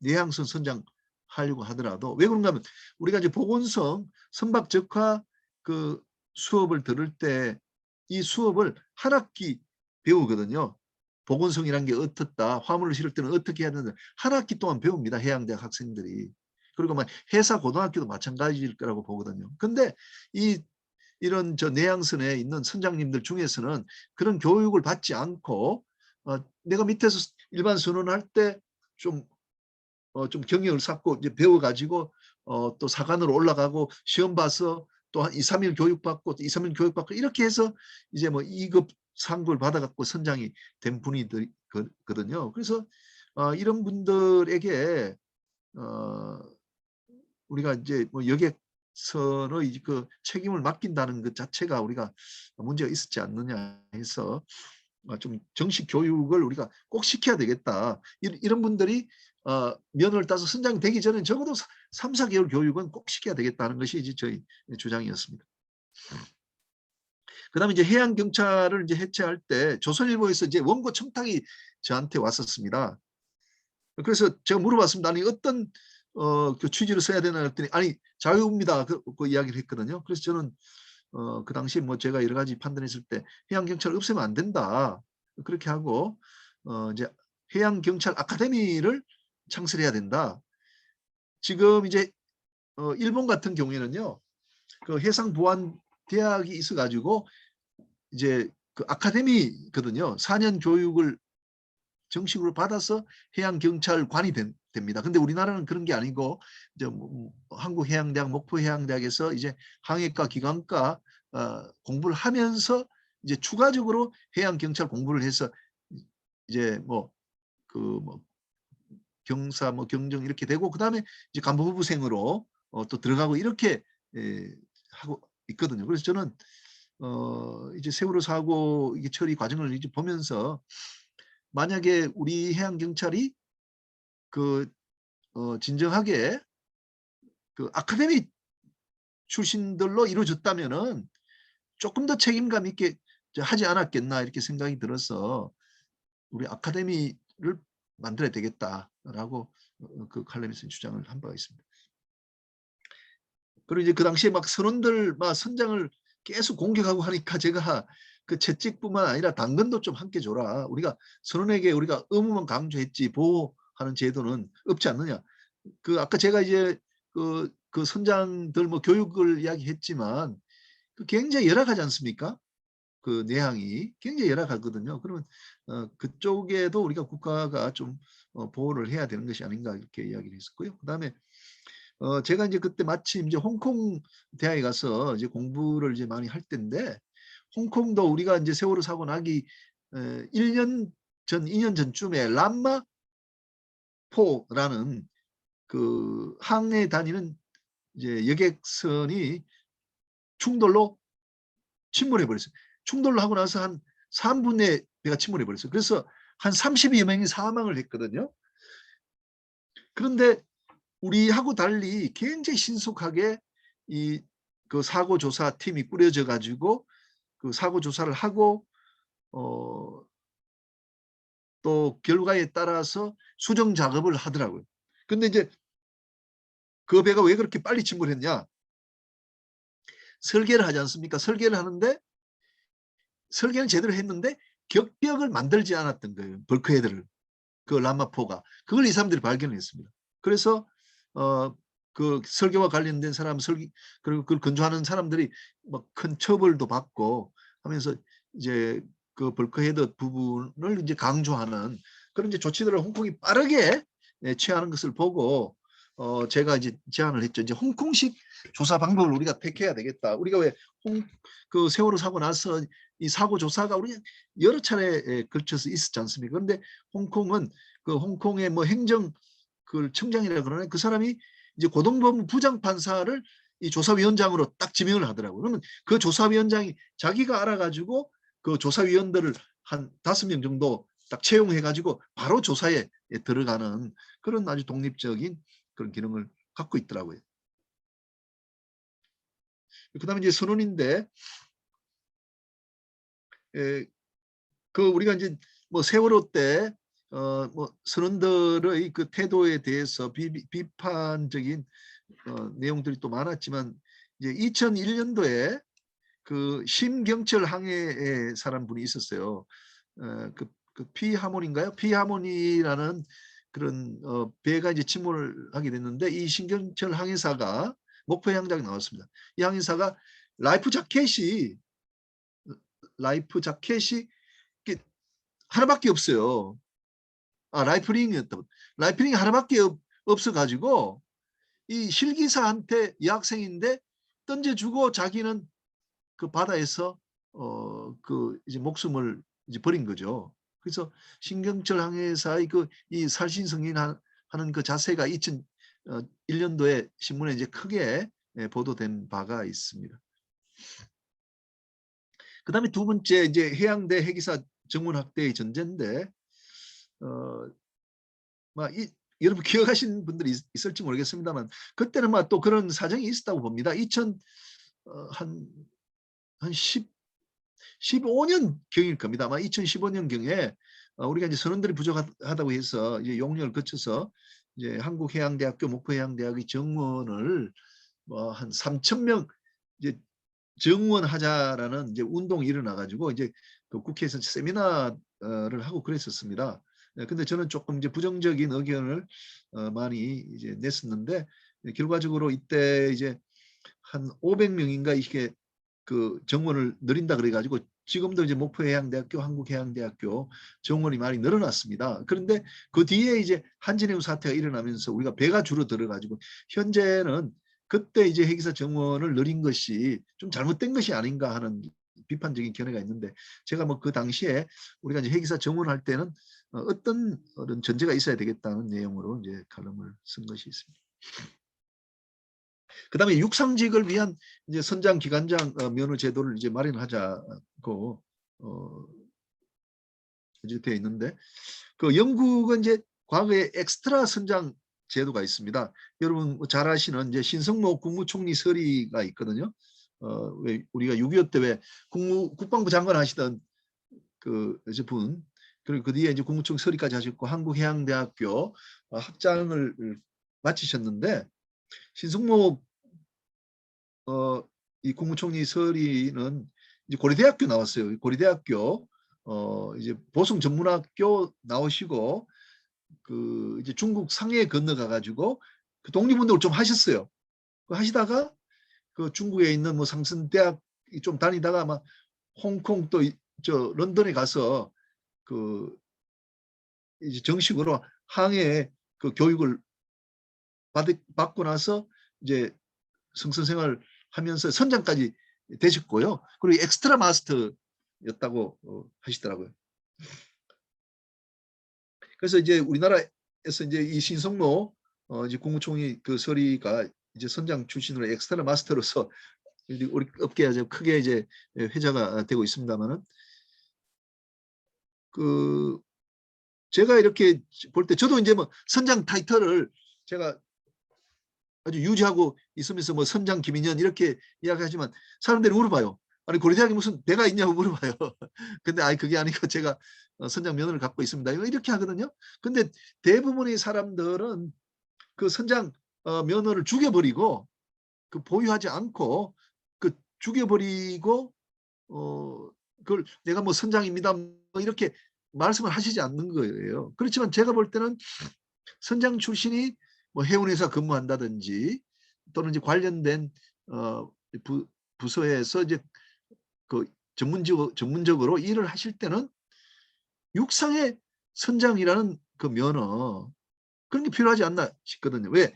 내향선 선장하려고 하더라도 왜 그런가 하면 우리가 이제 보건성 선박적화 그 수업을 들을 때 이 수업을 한 학기 배우거든요. 보건성이라는 게 어떻다, 화물을 실을 때는 어떻게 해야 되는지 한 학기 동안 배웁니다. 해양대학 학생들이. 그리고 막 해사 고등학교도 마찬가지일 거라고 보거든요. 근데 이런 저 내양선에 있는 선장님들 중에서는 그런 교육을 받지 않고 내가 밑에서 일반 선원할 때 좀 경력을 쌓고 이제 배워가지고 또 사관으로 올라가고 시험 봐서 또 한 2-3일 교육받고 또 2-3일 교육받고 이렇게 해서 이제 뭐 2급 상급을 받아갖고 선장이 된 분이거든요. 그래서 이런 분들에게 우리가 이제 뭐 여객선의 그 책임을 맡긴다는 것 자체가 우리가 문제가 있었지 않느냐 해서 좀 정식 교육을 우리가 꼭 시켜야 되겠다. 이런 분들이 면허를 따서 선장이 되기 전에 적어도 3-4개월 교육은 꼭 시켜야 되겠다는 것이 이제 저희 주장이었습니다. 그다음에 이제 해양 경찰을 이제 해체할 때 조선일보에서 이제 원고 청탁이 저한테 왔었습니다. 그래서 제가 물어봤습니다. 아니 어떤 그 취지로 써야 되나 했더니 아니 자유입니다. 그 이야기를 했거든요. 그래서 저는 그 당시 뭐 제가 여러 가지 판단했을 때 해양 경찰 없애면 안 된다. 그렇게 하고 이제 해양 경찰 아카데미를 창설해야 된다. 지금 이제 일본 같은 경우에는요. 그 해상보안 대학이 있어 가지고 이제 그 아카데미거든요. 4년 교육을 정식으로 받아서 해양경찰관이 됩니다. 근데 우리나라는 그런 게 아니고 이제 한국해양대학, 목포해양대학에서 이제 항해과, 기관과 공부를 하면서 이제 추가적으로 해양경찰 공부를 해서 이제 뭐 경사, 뭐 경정 이렇게 되고 그 다음에 이제 간부부생으로 또 들어가고 이렇게 하고 있거든요. 그래서 저는 이제 세월호 사고 이게 처리 과정을 이제 보면서 만약에 우리 해양경찰이 진정하게 그 아카데미 출신들로 이루어졌다면은 조금 더 책임감 있게 하지 않았겠나 이렇게 생각이 들어서 우리 아카데미를 만들어야 되겠다라고 그 칼럼에서 주장을 한 바가 있습니다. 그리고 이제 그 당시에 막 선원들 막 선장을 계속 공격하고 하니까 제가 그 채찍뿐만 아니라 당근도 좀 함께 줘라. 우리가 선원에게 우리가 의무만 강조했지 보호하는 제도는 없지 않느냐. 그 아까 제가 이제 그 선장들 뭐 교육을 이야기했지만 그 굉장히 열악하지 않습니까? 그 내향이 굉장히 열악하거든요. 그러면 그쪽에도 우리가 국가가 좀 보호를 해야 되는 것이 아닌가 이렇게 이야기를 했었고요. 그다음에 제가 이제 그때 마침 이제 홍콩 대학에 가서 이제 공부를 이제 많이 할 때인데 홍콩도 우리가 이제 세월호 사고 나기 1년 전, 2년 전쯤에 람마포라는 그 항해에 다니는 이제 여객선이 충돌로 침몰해 버렸어요. 충돌을 하고 나서 한 3분 내에 배가 침몰해 버렸어요. 그래서 한 30여 명이 사망을 했거든요. 그런데 우리하고 달리 굉장히 신속하게 이 그 사고 조사 팀이 꾸려져 가지고 그 사고 조사를 하고 또 결과에 따라서 수정 작업을 하더라고요. 근데 이제 그 배가 왜 그렇게 빨리 침몰했냐? 설계를 하지 않습니까? 설계를 하는데 설계는 제대로 했는데 격벽을 만들지 않았던 거예요. 벌크헤드를. 그 람마포가. 그걸 이 사람들이 발견했습니다. 그래서 그 설계와 관련된 사람, 그리고 그걸 건조하는 사람들이 뭐 큰 처벌도 받고 하면서 이제 그 벌크헤드 부분을 이제 강조하는 그런 이제 조치들을 홍콩이 빠르게 취하는 것을 보고 제가 이제 제안을 했죠. 이제 홍콩식 조사 방법을 우리가 택해야 되겠다. 우리가 왜 그 세월호 사고 나서 이 사고 조사가 우리 여러 차례에 걸쳐서 있었지 않습니까? 그런데 홍콩은 그 홍콩의 뭐 행정 그 청장이라 그러나 그 사람이 이제 고등법원 부장판사를 이 조사위원장으로 딱 지명을 하더라고요. 그러면 그 조사위원장이 자기가 알아가지고 그 조사위원들을 한 5명 정도 딱 채용해가지고 바로 조사에 들어가는 그런 아주 독립적인 그런 기능을 갖고 있더라고요. 그다음에 이제 선언인데 그 우리가 이제 뭐 세월호 때 뭐 선원들의 그 태도에 대해서 비판적인 내용들이 또 많았지만 이제 2001년도에 그 심경철 항해에 사람 분이 있었어요. 그 피하모니인가요? 피하모니라는 그런 배가 이제 침몰을 하게 됐는데 이 심경철 항해사가 목포 해양장에 나왔습니다. 이 항해사가 라이프 자켓이 하나밖에 없어요. 라이프링이었다. 라이프링이 하나밖에 없어가지고 이 실기사한테 여학생인데 던져주고 자기는 그 바다에서 그 이제 목숨을 이제 버린 거죠. 그래서 신경철 항해사의 그 이 살신성인하는 그 자세가 2001년도에 신문에 이제 크게 보도된 바가 있습니다. 그다음에 두 번째 이제 해양대 해기사 정문학대의 전제인데 여러분 기억하시는 분들이 있을지 모르겠습니다만 그때는 또 그런 사정이 있었다고 봅니다. 한 15년 경일 겁니다. 아마 2015년 경에 우리가 이제 선원들이 부족하다고 해서 이제 용역을 거쳐서 이제 한국해양대학교 목포해양대학의 정원을 뭐 한 3,000명 이제 정원하자라는 이제 운동이 일어나 가지고 이제 그 국회에서 세미나를 하고 그랬었습니다. 근데 저는 조금 이제 부정적인 의견을 많이 이제 냈었는데 결과적으로 이때 이제 한 500명인가 이게 그 정원을 늘린다 그래가지고 지금도 이제 목포해양대학교, 한국해양대학교 정원이 많이 늘어났습니다. 그런데 그 뒤에 이제 한진해운 사태가 일어나면서 우리가 배가 줄어들어가지고 현재는 그때 이제 해기사 정원을 늘린 것이 좀 잘못된 것이 아닌가 하는 비판적인 견해가 있는데 제가 뭐 그 당시에 우리가 이제 해기사 정원할 때는 어떤 전제가 있어야 되겠다는 내용으로 이제 칼럼을 쓴 것이 있습니다. 그다음에 육상직을 위한 이제 선장 기관장 면허 제도를 이제 마련하자고 이제 되어 있는데 그 영국은 이제 과거에 엑스트라 선장 제도가 있습니다. 여러분 잘 아시는 이제 신성모 국무총리 서리가 있거든요. 왜 우리가 6.25 때 왜 국방부 장관 하시던 그 분 그리고 그 뒤에 이제 국무총리 서리까지 하셨고 한국해양대학교 학장을 마치셨는데 신성모 이 국무총리 서리는 이제 고려대학교 나왔어요. 고려대학교 이제 보성 전문학교 나오시고 그 이제 중국 상해에 건너가 가지고 그 독립운동을 좀 하셨어요. 그 하시다가 그 중국에 있는 뭐 상승대학 좀 다니다가 막 홍콩 또 저 런던에 가서 그 이제 정식으로 항해 그 교육을 받고 나서 이제 성선 생활을 하면서 선장까지 되셨고요. 그리고 엑스트라 마스터였다고 하시더라고요. 그래서 이제 우리나라에서 이제 이 신성로 이제 국무총리 그 서리가 이제 선장 출신으로 엑스트라 마스터로서 우리 업계에 아주 크게 이제 회자가 되고 있습니다만은 그 제가 이렇게 볼 때 저도 이제 뭐 선장 타이틀을 제가 아주 유지하고 있으면서 뭐 선장 김인현 이렇게 이야기하지만 사람들이 물어봐요. 아니 고려대학에 무슨 대가 있냐고 물어봐요. 근데 아니 그게 아니고 제가 선장 면허를 갖고 있습니다. 이렇게 하거든요. 근데 대부분의 사람들은 그 선장 면허를 죽여버리고 그 보유하지 않고 그 죽여버리고 그걸 내가 뭐 선장입니다 뭐 이렇게 말씀을 하시지 않는 거예요. 그렇지만 제가 볼 때는 선장 출신이 뭐 해운회사 근무한다든지 또는 이제 관련된 부서에서 이제 그 전문적으로 일을 하실 때는 육상의 선장이라는 그 면허 그런 게 필요하지 않나 싶거든요. 왜?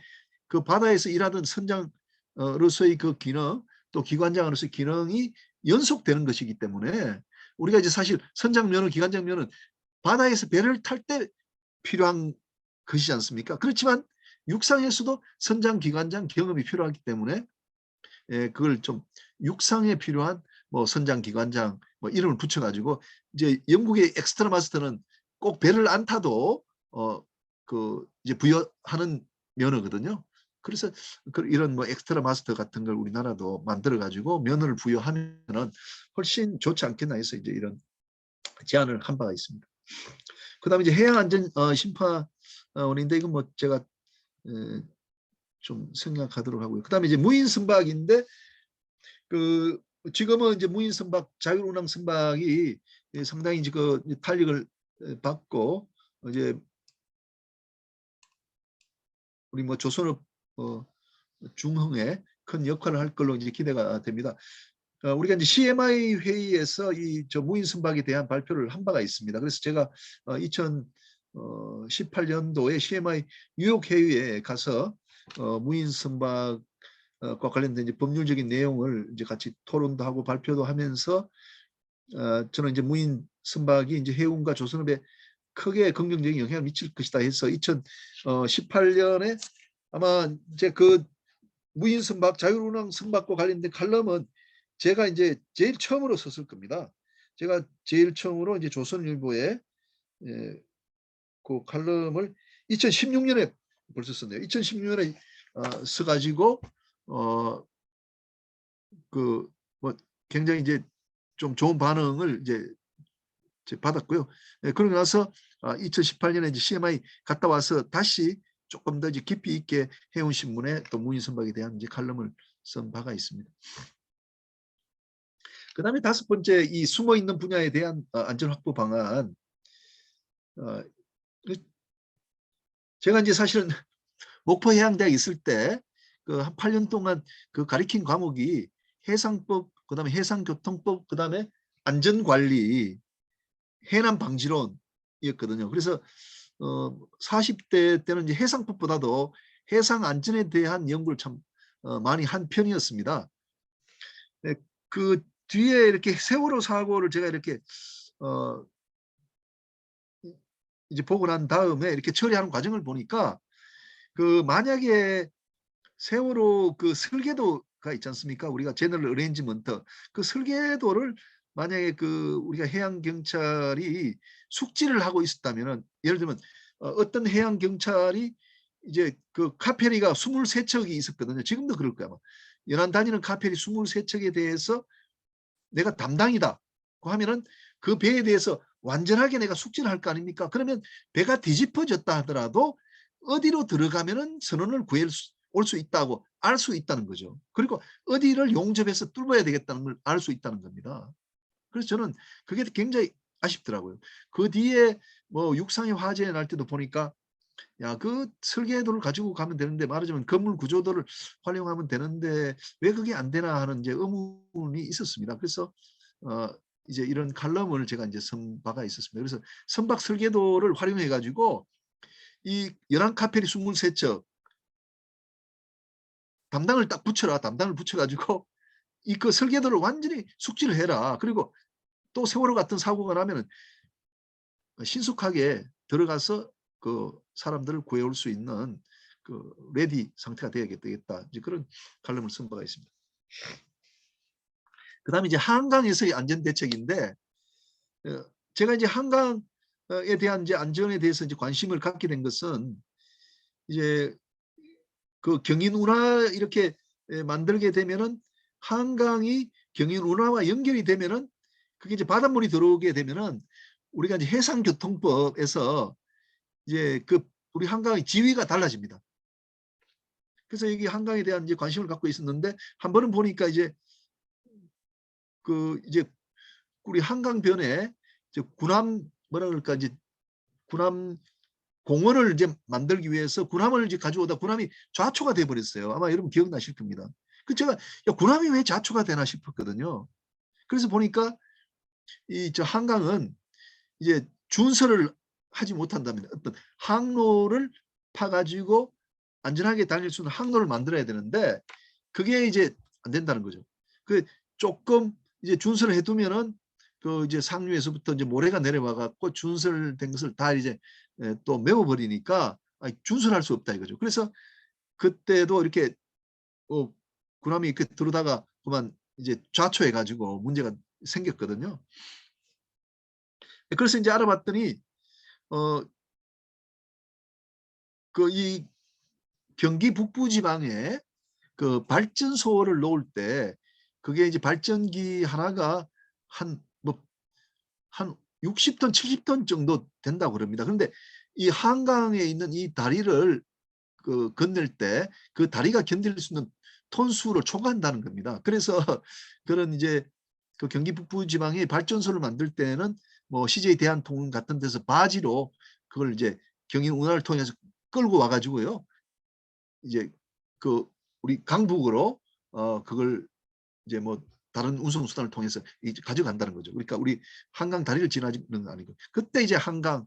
그 바다에서 일하던 선장으로서의 그 기능 또 기관장으로서의 기능이 연속되는 것이기 때문에 우리가 이제 사실 선장 면허, 기관장 면허는 바다에서 배를 탈 때 필요한 것이지 않습니까? 그렇지만 육상에서도 선장, 기관장 경험이 필요하기 때문에 그걸 좀 육상에 필요한 뭐 선장, 기관장 뭐 이름을 붙여가지고 이제 영국의 엑스트라 마스터는 꼭 배를 안 타도 그 이제 부여하는 면허거든요. 그래서 이런 뭐 엑스트라 마스터 같은 걸 우리나라도 만들어 가지고 면허를 부여하면은 훨씬 좋지 않겠나 해서 이제 이런 제안을 한 바가 있습니다. 그다음에 이제 해양안전 심파원인데 이건 뭐 제가 좀 생각하도록 하고요. 그다음에 이제 무인 선박인데 그 지금은 이제 무인 선박 자율운항 선박이 상당히 이제 그 탄력을 받고 이제 우리 뭐 조선업 중흥에 큰 역할을 할 걸로 이제 기대가 됩니다. 우리가 이제 CMI 회의에서 이 저 무인 선박에 대한 발표를 한 바가 있습니다. 그래서 제가 2018년도에 CMI 뉴욕 회의에 가서 무인 선박과 관련된 이제 법률적인 내용을 이제 같이 토론도 하고 발표도 하면서 저는 이제 무인 선박이 이제 해운과 조선업에 크게 긍정적인 영향을 미칠 것이다 해서 2018년에 아마 이제 그 무인 선박, 자율운항 선박과 관련된 칼럼은 제가 이제 제일 처음으로 썼을 겁니다. 제가 제일 처음으로 이제 조선일보에 그 칼럼을 2016년에 벌써 썼네요. 2016년에 써가지고 그 뭐 굉장히 이제 좀 좋은 반응을 이제 받았고요. 그러고 나서 2018년에 이제 CMI 갔다 와서 다시 조금 더 이제 깊이 있게 해운신문에 또 무인 선박에 대한 이제 칼럼을 쓴 바가 있습니다. 그다음에 다섯 번째 이 숨어 있는 분야에 대한 안전 확보 방안. 제가 이제 사실은 목포 해양대학에 있을 때 그 한 8년 동안 그 가리킨 과목이 해상법, 그다음에 해상교통법, 그다음에 안전관리, 해난 방지론이었거든요. 그래서 40대 때는 이제 해상법보다도 해상 안전에 대한 연구를 참 많이 한 편이었습니다. 네, 그 뒤에 이렇게 세월호 사고를 제가 이렇게 이제 보고 난 다음에 이렇게 처리하는 과정을 보니까 그 만약에 세월호 그 설계도가 있지 않습니까? 우리가 제너럴 어레인지먼트 그 설계도를 만약에 그 우리가 해양 경찰이 숙지를 하고 있었다면은 예를 들면 어떤 해양 경찰이 이제 그 카페리가 23척이 있었거든요. 지금도 그럴 거야. 연안 다니는 카페리 23척에 대해서 내가 담당이다 하면은 그 배에 대해서 완전하게 내가 숙지를 할 거 아닙니까? 그러면 배가 뒤집어졌다 하더라도 어디로 들어가면은 선원을 구할 올 수 있다고 알 수 있다는 거죠. 그리고 어디를 용접해서 뚫어야 되겠다는 걸 알 수 있다는 겁니다. 그래서 저는 그게 굉장히 아쉽더라고요. 그 뒤에 뭐 육상의 화재 날 때도 보니까 야, 그 설계도를 가지고 가면 되는데, 말하자면 건물 구조도를 활용하면 되는데 왜 그게 안 되나 하는 이제 의문이 있었습니다. 그래서 이제 이런 칼럼을 제가 이제 쓴 바가 있었습니다. 그래서 선박 설계도를 활용해 가지고 이 연안 카페리 23척 담당을 딱 붙여라. 담당을 붙여 가지고 이 그 설계도를 완전히 숙지를 해라. 그리고 또 세월호 같은 사고가 나면은 신속하게 들어가서 그 사람들을 구해올 수 있는 그 레디 상태가 되어야겠다. 이제 그런 칼럼을 쓴 바가 있습니다. 그다음에 이제 한강에서의 안전 대책인데, 제가 이제 한강에 대한 이제 안전에 대해서 이제 관심을 갖게 된 것은 이제 그 경인 운하 이렇게 만들게 되면은 한강이 경인 운하와 연결이 되면은 그게 이제 바닷물이 들어오게 되면은 우리가 이제 해상교통법에서 이제 그 우리 한강의 지위가 달라집니다. 그래서 여기 한강에 대한 이제 관심을 갖고 있었는데 한 번은 보니까 이제 그 이제 우리 한강변에 이제 군함 뭐라 그럴까 이제 군함 공원을 이제 만들기 위해서 군함을 이제 가져오다 군함이 좌초가 돼 버렸어요. 아마 여러분 기억나실 겁니다. 그 제가 야, 군함이 왜 좌초가 되나 싶었거든요. 그래서 보니까 이 저 한강은 이제 준설을 하지 못한다면 어떤 항로를 파가지고 안전하게 다닐 수 있는 항로를 만들어야 되는데 그게 이제 안 된다는 거죠. 그 조금 이제 준설을 해두면은 그 이제 상류에서부터 이제 모래가 내려와 갖고 준설된 것을 다 이제 또 메워버리니까 준설할 수 없다 이거죠. 그래서 그때도 이렇게 군함이 이렇게 들어다가 그만 이제 좌초해 가지고 문제가 생겼거든요. 그래서 이제 알아봤더니 그 이 경기 북부 지방에 그 발전소를 놓을 때 그게 이제 발전기 하나가 한 60톤, 70톤 정도 된다고 그럽니다. 그런데 이 한강에 있는 이 다리를 그 건널 때 그 다리가 견딜 수 있는 톤수를 초과한다는 겁니다. 그래서 그런 이제 그 경기 북부 지방에 발전소를 만들 때는 뭐 CJ 대한통운 같은 데서 바지로 그걸 이제 경인 운하를 통해서 끌고 와가지고요. 이제 그 우리 강북으로 그걸 이제 뭐 다른 운송 수단을 통해서 가져간다는 거죠. 그러니까 우리 한강 다리를 지나는 건 아니고 그때 이제 한강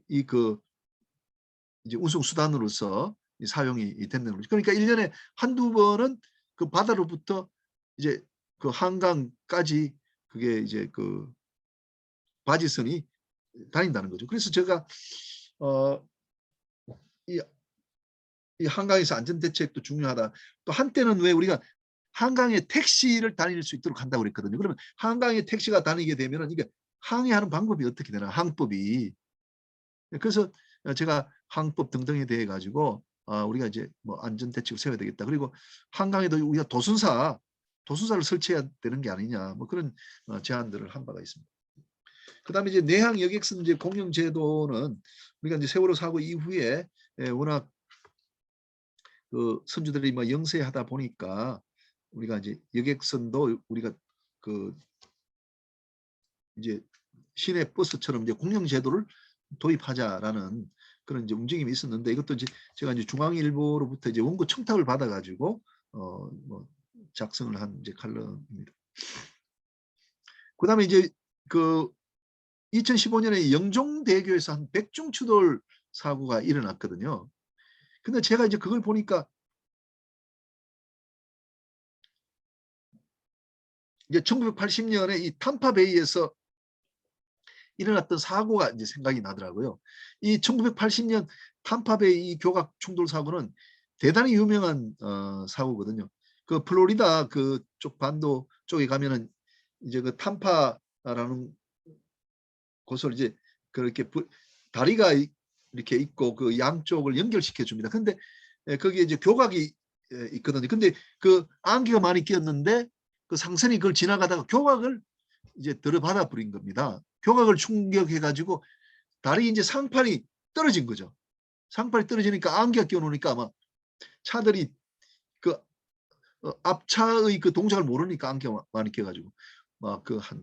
이 그 이제 운송 수단으로서 사용이 됐는 거죠. 그러니까 1년에 한두 번은 그 바다로부터 이제 그 한강까지 그게 이제 그 바지선이 다닌다는 거죠. 그래서 제가 이, 이 한강에서 안전대책도 중요하다. 또 한때는 왜 우리가 한강에 택시를 다닐 수 있도록 한다고 그랬거든요. 그러면 한강에 택시가 다니게 되면 이게 항해하는 방법이 어떻게 되나, 항법이. 그래서 제가 항법 등등에 대해 가지고 우리가 이제 뭐 안전대책을 세워야 되겠다. 그리고 한강에도 우리가 도순사를 설치해야 되는 게 아니냐, 뭐 그런 제안들을 한 바가 있습니다. 그다음에 이제 내항 여객선 이제 공영 제도는 우리가 이제 세월호 사고 이후에 워낙 그 선주들이 뭐 영세하다 보니까 우리가 이제 여객선도 우리가 그 이제 시내 버스처럼 이제 공영 제도를 도입하자라는 그런 이제 움직임이 있었는데 이것도 이제 제가 이제 중앙일보로부터 이제 원고 청탁을 받아가지고 뭐 작성을 한 이제 칼럼입니다. 그다음에 이제 그 2015년에 영종대교에서 한 백중추돌 사고가 일어났거든요. 근데 제가 이제 그걸 보니까 이제 1980년에 이 탐파베이에서 일어났던 사고가 이제 생각이 나더라고요. 이 1980년 탐파베이 교각 충돌 사고는 대단히 유명한 사고거든요. 그 플로리다 그쪽 반도 쪽에 가면은 이제 그 탐파라는 곳을 이제 그렇게 다리가 이렇게 있고 그 양쪽을 연결시켜 줍니다. 근데 거기에 이제 교각이 있거든요. 근데 그 안개가 많이 끼었는데 그 상선이 그걸 지나가다가 교각을 이제 들어받아 버린 겁니다. 교각을 충격해 가지고 다리 이제 상판이 떨어진 거죠. 상판이 떨어지니까 안개가 끼어 놓으니까 아마 차들이 그 앞차의 그 동작을 모르니까 안개가 많이 껴가지고 막 그 한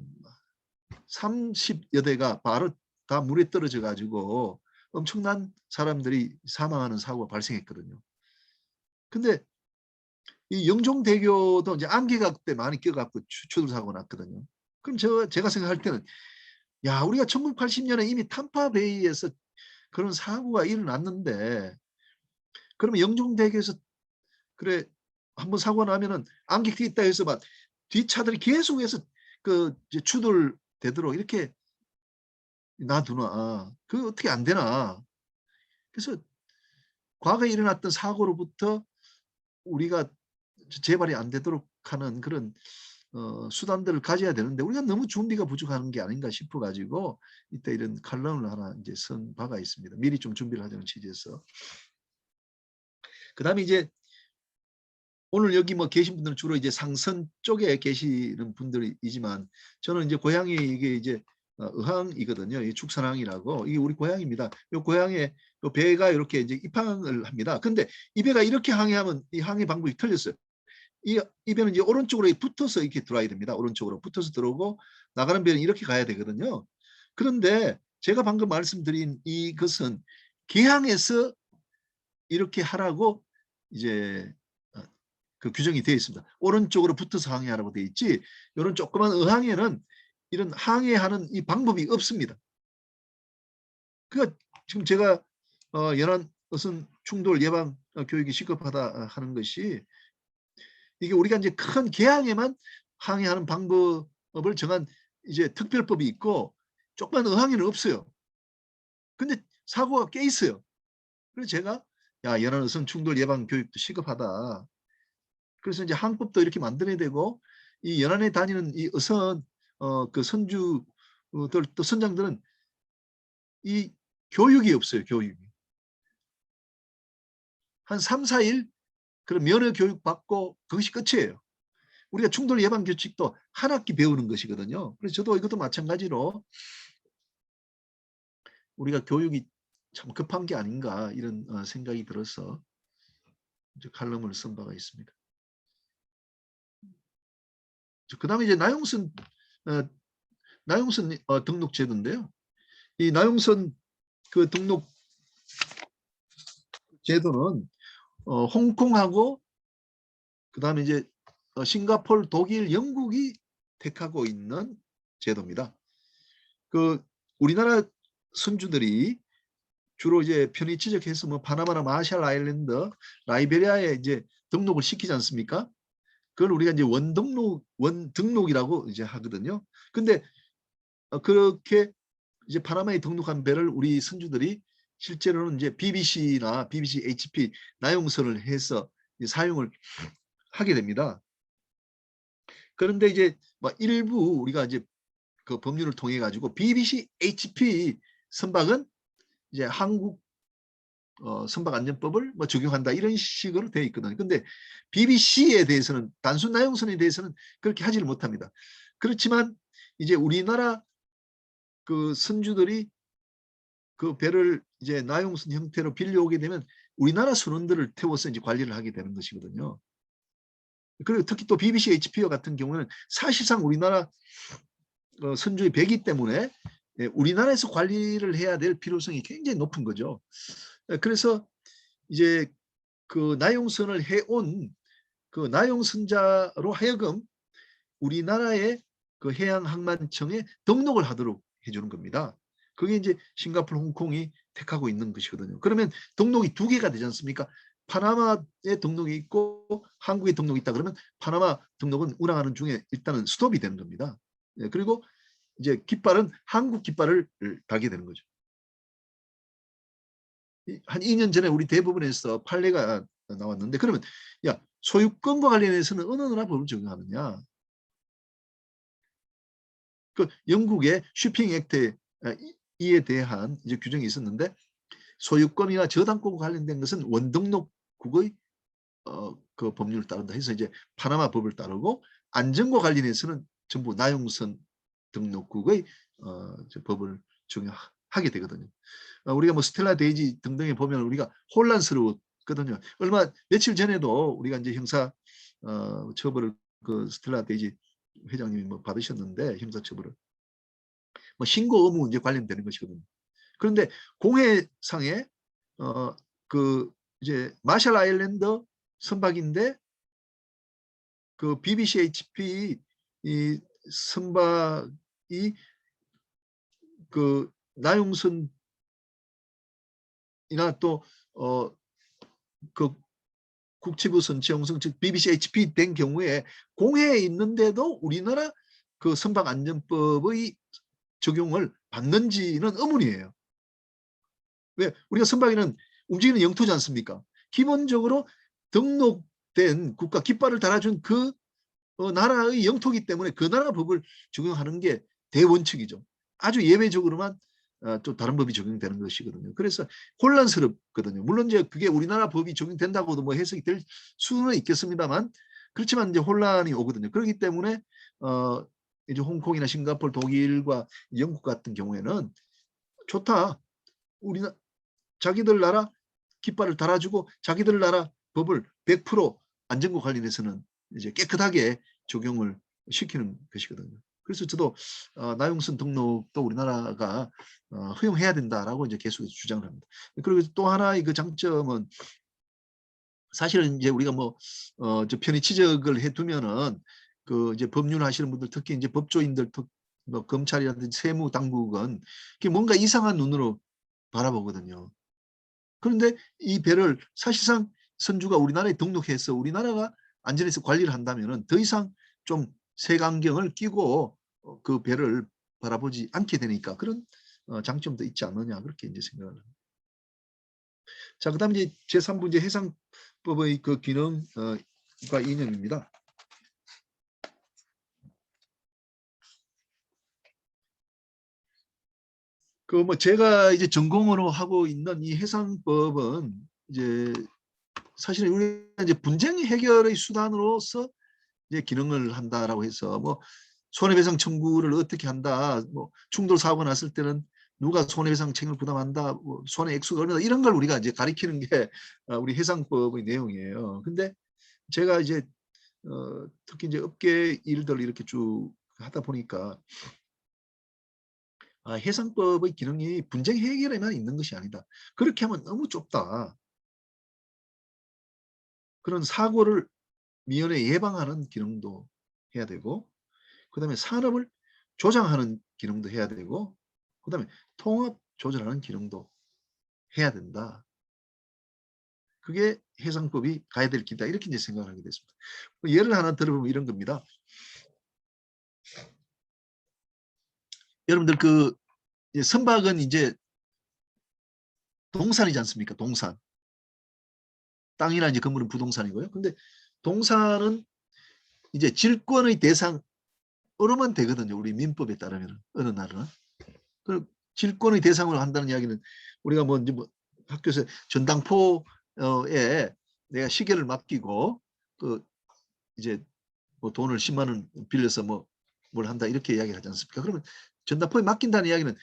30여 대가 바로 다 물에 떨어져 가지고 엄청난 사람들이 사망하는 사고가 발생했거든요. 근데 이 영종대교도 이제 안개가 그때 많이 껴갖고 추돌 사고 났거든요. 그럼 제가 생각할 때는 야, 우리가 1980년에 이미 탐파베이에서 그런 사고가 일어났는데 그러면 영종대교에서 그래 한번 사고 나면은 안개 있다 해서 막 뒷차들이 계속해서 그 이제 추돌되도록 이렇게 놔두나 그 어떻게 안 되나. 그래서 과거에 일어났던 사고로부터 우리가 재발이 안 되도록 하는 그런 수단들을 가져야 되는데 우리가 너무 준비가 부족한 게 아닌가 싶어 가지고 이때 이런 칼럼을 하나 이제 쓴 바가 있습니다. 미리 좀 준비를 하자는 취지에서. 그다음에 이제 오늘 여기 뭐 계신 분들은 주로 이제 상선 쪽에 계시는 분들이지만 저는 이제 고향이 이게 이제 의항이거든요. 이 축산항이라고 이게 우리 고향입니다. 이 고향에 요 배가 이렇게 이제 입항을 합니다. 근데 이 배가 이렇게 항해하면 이 항해 방법이 틀렸어요. 이 배는 이제 오른쪽으로 붙어서 이렇게 들어와야 됩니다. 오른쪽으로 붙어서 들어오고 나가는 배는 이렇게 가야 되거든요. 그런데 제가 방금 말씀드린 이것은 개항에서 이렇게 하라고 이제 그 규정이 되어 있습니다. 오른쪽으로 붙어서 항해하라고 되어 있지 이런 조그만 어항에는 이런 항해하는 이 방법이 없습니다. 그러니까 지금 제가 연안 어선 충돌 예방 교육이 시급하다 하는 것이 이게 우리가 이제 큰 개항에만 항해하는 방법을 정한 이제 특별법이 있고 조그만 어항에는 없어요. 근데 사고가 꽤 있어요. 그래서 제가 야, 연안 어선 충돌 예방 교육도 시급하다. 그래서 이제 항법도 이렇게 만들어야 되고 이 연안에 다니는 이 어선 그 선주들 또 선장들은 이 교육이 없어요. 교육이. 한 3, 4일 그런 면허 교육 받고 그것이 끝이에요. 우리가 충돌 예방 규칙도 한 학기 배우는 것이거든요. 그래서 저도 이것도 마찬가지로 우리가 교육이 참 급한 게 아닌가 이런 생각이 들어서 이제 칼럼을 쓴 바가 있습니다. 그다음에 이제 나용선 등록 제도인데요. 이 나용선 그 등록 제도는 홍콩하고 그다음에 이제 싱가포르, 독일, 영국이 택하고 있는 제도입니다. 그 우리나라 선주들이 주로 이제 편의 지적해서 뭐 파나마나 마샬 아일랜드, 라이베리아에 이제 등록을 시키지 않습니까? 그걸 우리가 이제 원등록이라고 이제 하거든요. 근데 그렇게 이제 파나마에 등록한 배를 우리 선주들이 실제로는 이제 BBC나 BBC HP 나용선을 해서 사용을 하게 됩니다. 그런데 이제 뭐 일부 우리가 이제 그 법률을 통해 가지고 BBC HP 선박은 이제 한국 선박안전법을 뭐 적용한다 이런 식으로 되어 있거든요. 근데 BBC에 대해서는 단순 나용선에 대해서는 그렇게 하지를 못합니다. 그렇지만 이제 우리나라 그 선주들이 그 배를 이제 나용선 형태로 빌려오게 되면 우리나라 선원들을 태워서 이제 관리를 하게 되는 것이거든요. 그리고 특히 또 BBC HP와 같은 경우는 사실상 우리나라 선주의 배기 때문에 우리나라에서 관리를 해야 될 필요성이 굉장히 높은 거죠. 그래서 이제 그 나용선을 해온 그 나용선자로 하여금 우리나라의 그 해양항만청에 등록을 하도록 해주는 겁니다. 그게 이제 싱가포르, 홍콩이 택하고 있는 것이거든요. 그러면 등록이 두 개가 되지 않습니까? 파나마에 등록이 있고 한국에 등록이 있다 그러면 파나마 등록은 운항하는 중에 일단은 스톱이 되는 겁니다. 그리고 이제 깃발은 한국 깃발을 달게 되는 거죠. 한 2년 전에 우리 대법원에서 판례가 나왔는데 그러면 야 소유권과 관련해서는 어느 나라 법을 적용하느냐? 그 영국의 쇼핑 액트에 이에 대한 이제 규정이 있었는데 소유권이나 저당권 관련된 것은 원등록국의 그 법률을 따른다 해서 이제 파나마 법을 따르고 안전과 관련해서는 전부 나용선 등록국의 법을 적용하게 되거든요. 우리가 뭐 스텔라 데이지 등등에 보면 우리가 혼란스러워 거든요. 얼마 며칠 전에도 우리가 이제 형사 처벌을 그 스텔라 데이지 회장님이 뭐 받으셨는데 형사 처벌을 뭐 신고 의무 문제 관련되는 것이거든요. 그런데 공해상에 그 이제 마샬 아일랜드 선박인데 그 BBCHP 이 선박이 그 나용선이나 또 그 국치부 선치용성 즉 BBCHP 된 경우에 공해에 있는데도 우리나라 그 선박 안전법의 적용을 받는지는 의문이에요. 왜? 우리가 선박에는 움직이는 영토지 않습니까? 기본적으로 등록된 국가 깃발을 달아준 그 나라의 영토기 때문에 그 나라 법을 적용하는 게 대원칙이죠. 아주 예외적으로만 또 다른 법이 적용되는 것이거든요. 그래서 혼란스럽거든요. 물론 이제 그게 우리나라 법이 적용된다고도 뭐 해석이 될 수는 있겠습니다만 그렇지만 이제 혼란이 오거든요. 그렇기 때문에 이제 홍콩이나 싱가포르, 독일과 영국 같은 경우에는 좋다. 우리나 자기들 나라 깃발을 달아주고 자기들 나라 법을 100% 안전과 관련해서는 이제 깨끗하게 적용을 시키는 것이거든요. 그래서 저도 나용선 등록도 우리나라가 허용해야 된다라고 이제 계속해서 주장을 합니다. 그리고 또 하나의 그 장점은 사실은 이제 우리가 뭐 저 편의 지적을 해두면은 그 이제 법률 하시는 분들 특히 이제 법조인들 뭐 검찰이라든지 세무 당국은 뭔가 이상한 눈으로 바라보거든요. 그런데 이 배를 사실상 선주가 우리나라에 등록해서 우리나라가 안전에서 관리를 한다면은 더 이상 좀 색안경을 끼고 그 배를 바라보지 않게 되니까 그런 장점도 있지 않느냐 그렇게 이제 생각을 합니다. 자, 그다음 이제 제3부 이제 해상법의 그 기능과 이념입니다. 그 뭐 제가 이제 전공으로 하고 있는 이 해상법은 이제 사실은 우리가 이제 분쟁 해결의 수단으로서 이제 기능을 한다라고 해서 뭐 손해배상 청구를 어떻게 한다, 뭐 충돌 사고가 났을 때는 누가 손해배상 책임을 부담한다, 뭐 손해 액수가 얼마다 이런 걸 우리가 이제 가리키는 게 우리 해상법의 내용이에요. 근데 제가 이제 특히 이제 업계 일들 이렇게 쭉 하다 보니까 해상법의 기능이 분쟁 해결에만 있는 것이 아니다. 그렇게 하면 너무 좁다. 그런 사고를 미연에 예방하는 기능도 해야 되고 그다음에 산업을 조장하는 기능도 해야 되고 그다음에 통합 조절하는 기능도 해야 된다. 그게 해상법이 가야 될 길이다. 이렇게 이제 생각을 하게 됐습니다. 예를 하나 들어보면 이런 겁니다. 여러분들 그 선박은 이제 동산이지 않습니까? 동산. 땅이나 이제 건물은 부동산이고요. 근데 동산은 이제 질권의 대상으로만 되거든요. 우리 민법에 따르면 어느 나라는. 그 질권의 대상으로 한다는 이야기는 우리가 뭐 이제 뭐 학교에서 전당포에 내가 시계를 맡기고 그 이제 뭐 돈을 10만 원 빌려서 뭐 뭘 한다 이렇게 이야기를 하지 않습니까? 그러면 전당포에 맡긴다는 이야기는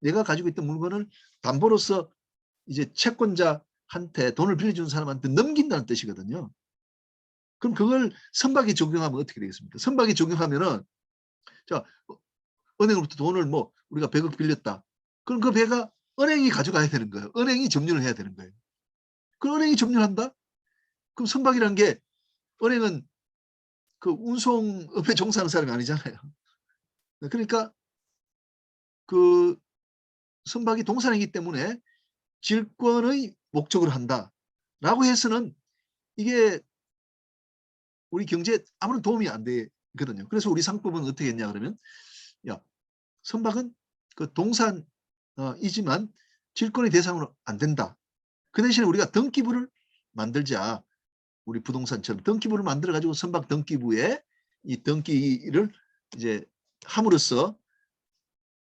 내가 가지고 있던 물건을 담보로서 이제 채권자한테 돈을 빌려준 사람한테 넘긴다는 뜻이거든요. 그럼 그걸 선박에 적용하면 어떻게 되겠습니까? 선박에 적용하면은 자 은행으로부터 돈을 뭐 우리가 100억 빌렸다. 그럼 그 배가 은행이 가져가야 되는 거예요. 은행이 점유를 해야 되는 거예요. 그 은행이 점유한다? 그럼 선박이라는 게 은행은 그 운송업에 종사하는 사람이 아니잖아요. 그러니까 그 선박이 동산이기 때문에 질권의 목적으로 한다라고 해서는 이게 우리 경제에 아무런 도움이 안 되거든요. 그래서 우리 상법은 어떻게 했냐 그러면 야 선박은 그 동산이지만 질권의 대상으로 안 된다. 그 대신에 우리가 등기부를 만들자. 우리 부동산처럼 등기부를 만들어 가지고 선박 등기부에 이 등기를 이제 함으로써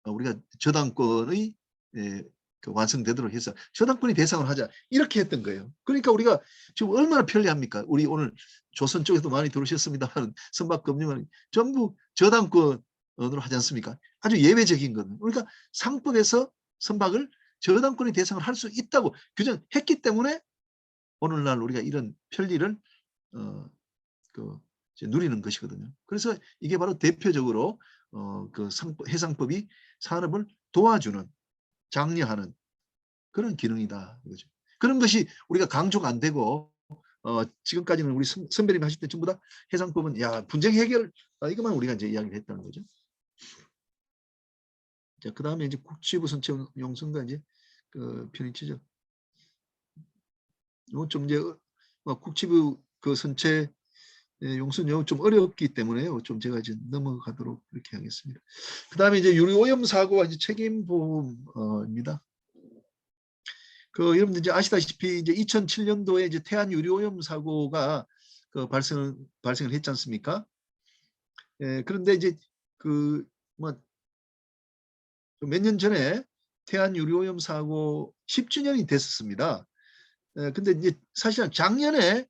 우리가 저당권의 그 완성되도록 해서 저당권이 대상을 하자 이렇게 했던 거예요. 그러니까 우리가 지금 얼마나 편리합니까? 우리 오늘 조선 쪽에도 많이 들으셨습니다만 선박 금융은 전부 저당권으로 하지 않습니까? 아주 예외적인 거는 그러니까 상법에서 선박을 저당권의 대상을 할 수 있다고 규정했기 때문에 오늘날 우리가 이런 편리를 이제 누리는 것이거든요. 그래서 이게 바로 대표적으로 해상법이 산업을 도와주는, 장려하는 그런 기능이다 이거죠. 그런 것이 우리가 강조가 안 되고 지금까지는 우리 선배님이 하실 때 전부 다 해상법은 야 분쟁 해결 이것만 우리가 이제 이야기를 했다는 거죠. 자, 그다음에 이제 국지부 선체 용선과 이제 그 편의체죠. 이건 좀 이제 국지부 그 선체 용선 좀 어렵기 때문에요. 좀 제가 이제 넘어가도록 이렇게 하겠습니다. 그다음에 이제 유리오염 사고와 이제 책임 보험입니다. 여러분들 이제 아시다시피 이제 2007년도에 이제 태안 유리오염 사고가 발생을 했지 않습니까? 그런데 이제 몇 년 전에 태안 유리오염 사고 10주년이 됐었습니다. 근데 이제 사실은 작년에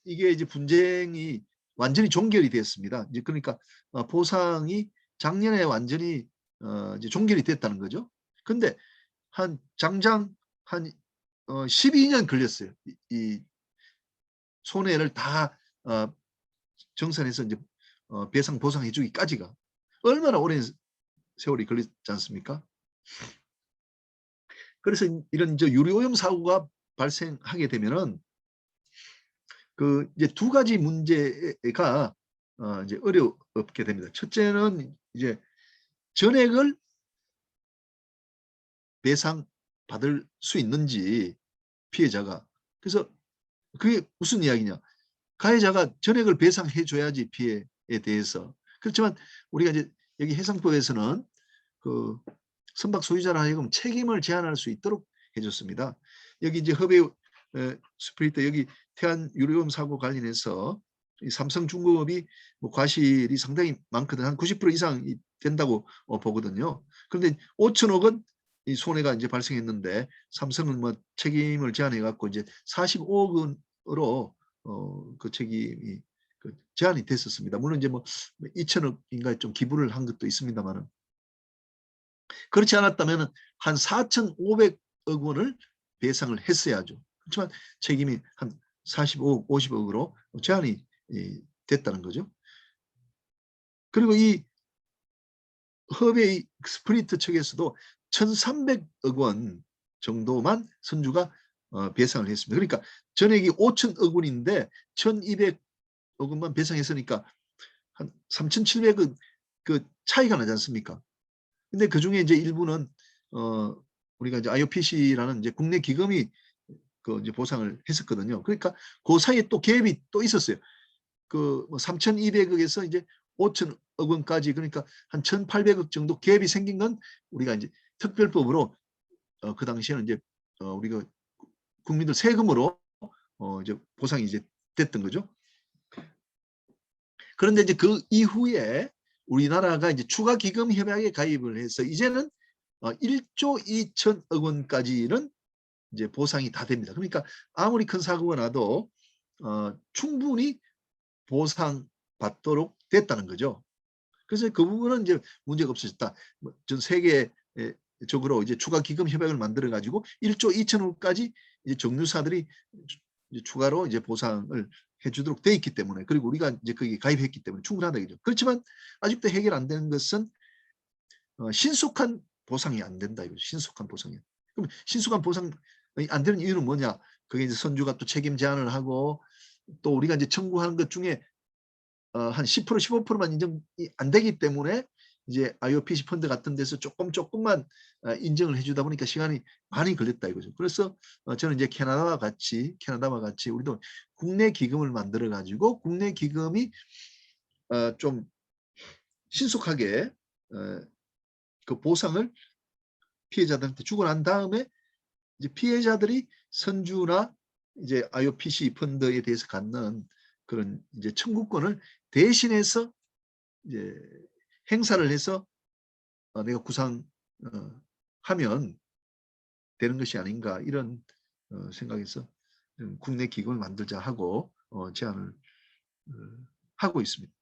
이게 이제 분쟁이 완전히 종결이 됐습니다. 이제 그러니까 보상이 작년에 완전히 이제 종결이 됐다는 거죠. 근데 장장 한 12년 걸렸어요. 이 손해를 다 정산해서 이제 배상 보상해 주기까지가 얼마나 오랜 세월이 걸렸지 않습니까? 그래서 이런 유리오염 사고가 발생하게 되면은 이제 두 가지 문제가 이제 어렵게 됩니다. 첫째는 이제 전액을 배상 받을 수 있는지 피해자가. 그래서 그게 무슨 이야기냐? 가해자가 전액을 배상해 줘야지 피해에 대해서. 그렇지만 우리가 이제 여기 해상법에서는 선박 소유자라 하여금 책임을 제한할 수 있도록 해줬습니다. 여기 이제 허베 스프리트 여기 태안 유리오염 사고 관련해서 삼성중공업이 과실이 상당히 많거든. 한 90% 이상이 된다고 보거든요. 그런데 5천억 원 이 손해가 이제 발생했는데 삼성은 책임을 제한해 갖고 이제 45억 원으로 그 책임이 제한이 됐었습니다. 물론 이제 2천억인가 좀 기부를 한 것도 있습니다만은 그렇지 않았다면 한 4,500억 원을 배상을 했어야죠. 그렇지만 책임이 한 45억, 50억으로 제한이 됐다는 거죠. 그리고 이 허베이 스프리트 측에서도 1,300억 원 정도만 선주가 배상을 했습니다. 그러니까 전액이 5천억 원인데 1,200억 원만 배상했으니까 한 3,700억 그 차이가 나지 않습니까? 근데 그 중에 이제 일부는 우리가 이제 IOPC라는 이제 국내 기금이 이제 보상을 했었거든요. 그러니까 그 사이에 또 갭이 또 있었어요. 3,200억에서 이제 5천억 원까지 그러니까 한 1,800억 정도 갭이 생긴 건 우리가 이제 특별법으로 그 당시에는 이제 우리가 국민들 세금으로 이제 보상이 이제 됐던 거죠. 그런데 이제 그 이후에 우리나라가 이제 추가 기금 협약에 가입을 해서 이제는 1조 2천억 원까지는 이제 보상이 다 됩니다. 그러니까 아무리 큰 사고가 나도 충분히 보상받도록 됐다는 거죠. 그래서 그 부분은 이제 문제가 없어졌다. 전 세계적으로 이제 추가 기금 협약을 만들어 가지고 1조 2천억까지 이제 정유사들이 이제 추가로 이제 보상을 해주도록 돼 있기 때문에 그리고 우리가 이제 거기에 가입했기 때문에 충분하다 이죠. 그렇지만 아직도 해결 안 되는 것은 신속한 보상이 안 된다 이거죠. 신속한 보상이. 그럼 신속한 보상이 안 되는 이유는 뭐냐? 그게 이제 선주가 또 책임 제한을 하고 또 우리가 이제 청구하는 것 중에 한 10% 15%만 인정이 안 되기 때문에 이제 IOPC 펀드 같은 데서 조금만 인정을 해주다 보니까 시간이 많이 걸렸다 이거죠. 그래서 저는 이제 캐나다와 같이 우리도 국내 기금을 만들어 가지고 국내 기금이 좀 신속하게 그 보상을 피해자들한테 주고 난 다음에 이제 피해자들이 선주나 이제 IOPC 펀드에 대해서 갖는 그런 이제 청구권을 대신해서 이제 행사를 해서 내가 구상하면 되는 것이 아닌가 이런 생각에서 국내 기금을 만들자 하고 제안을 하고 있습니다.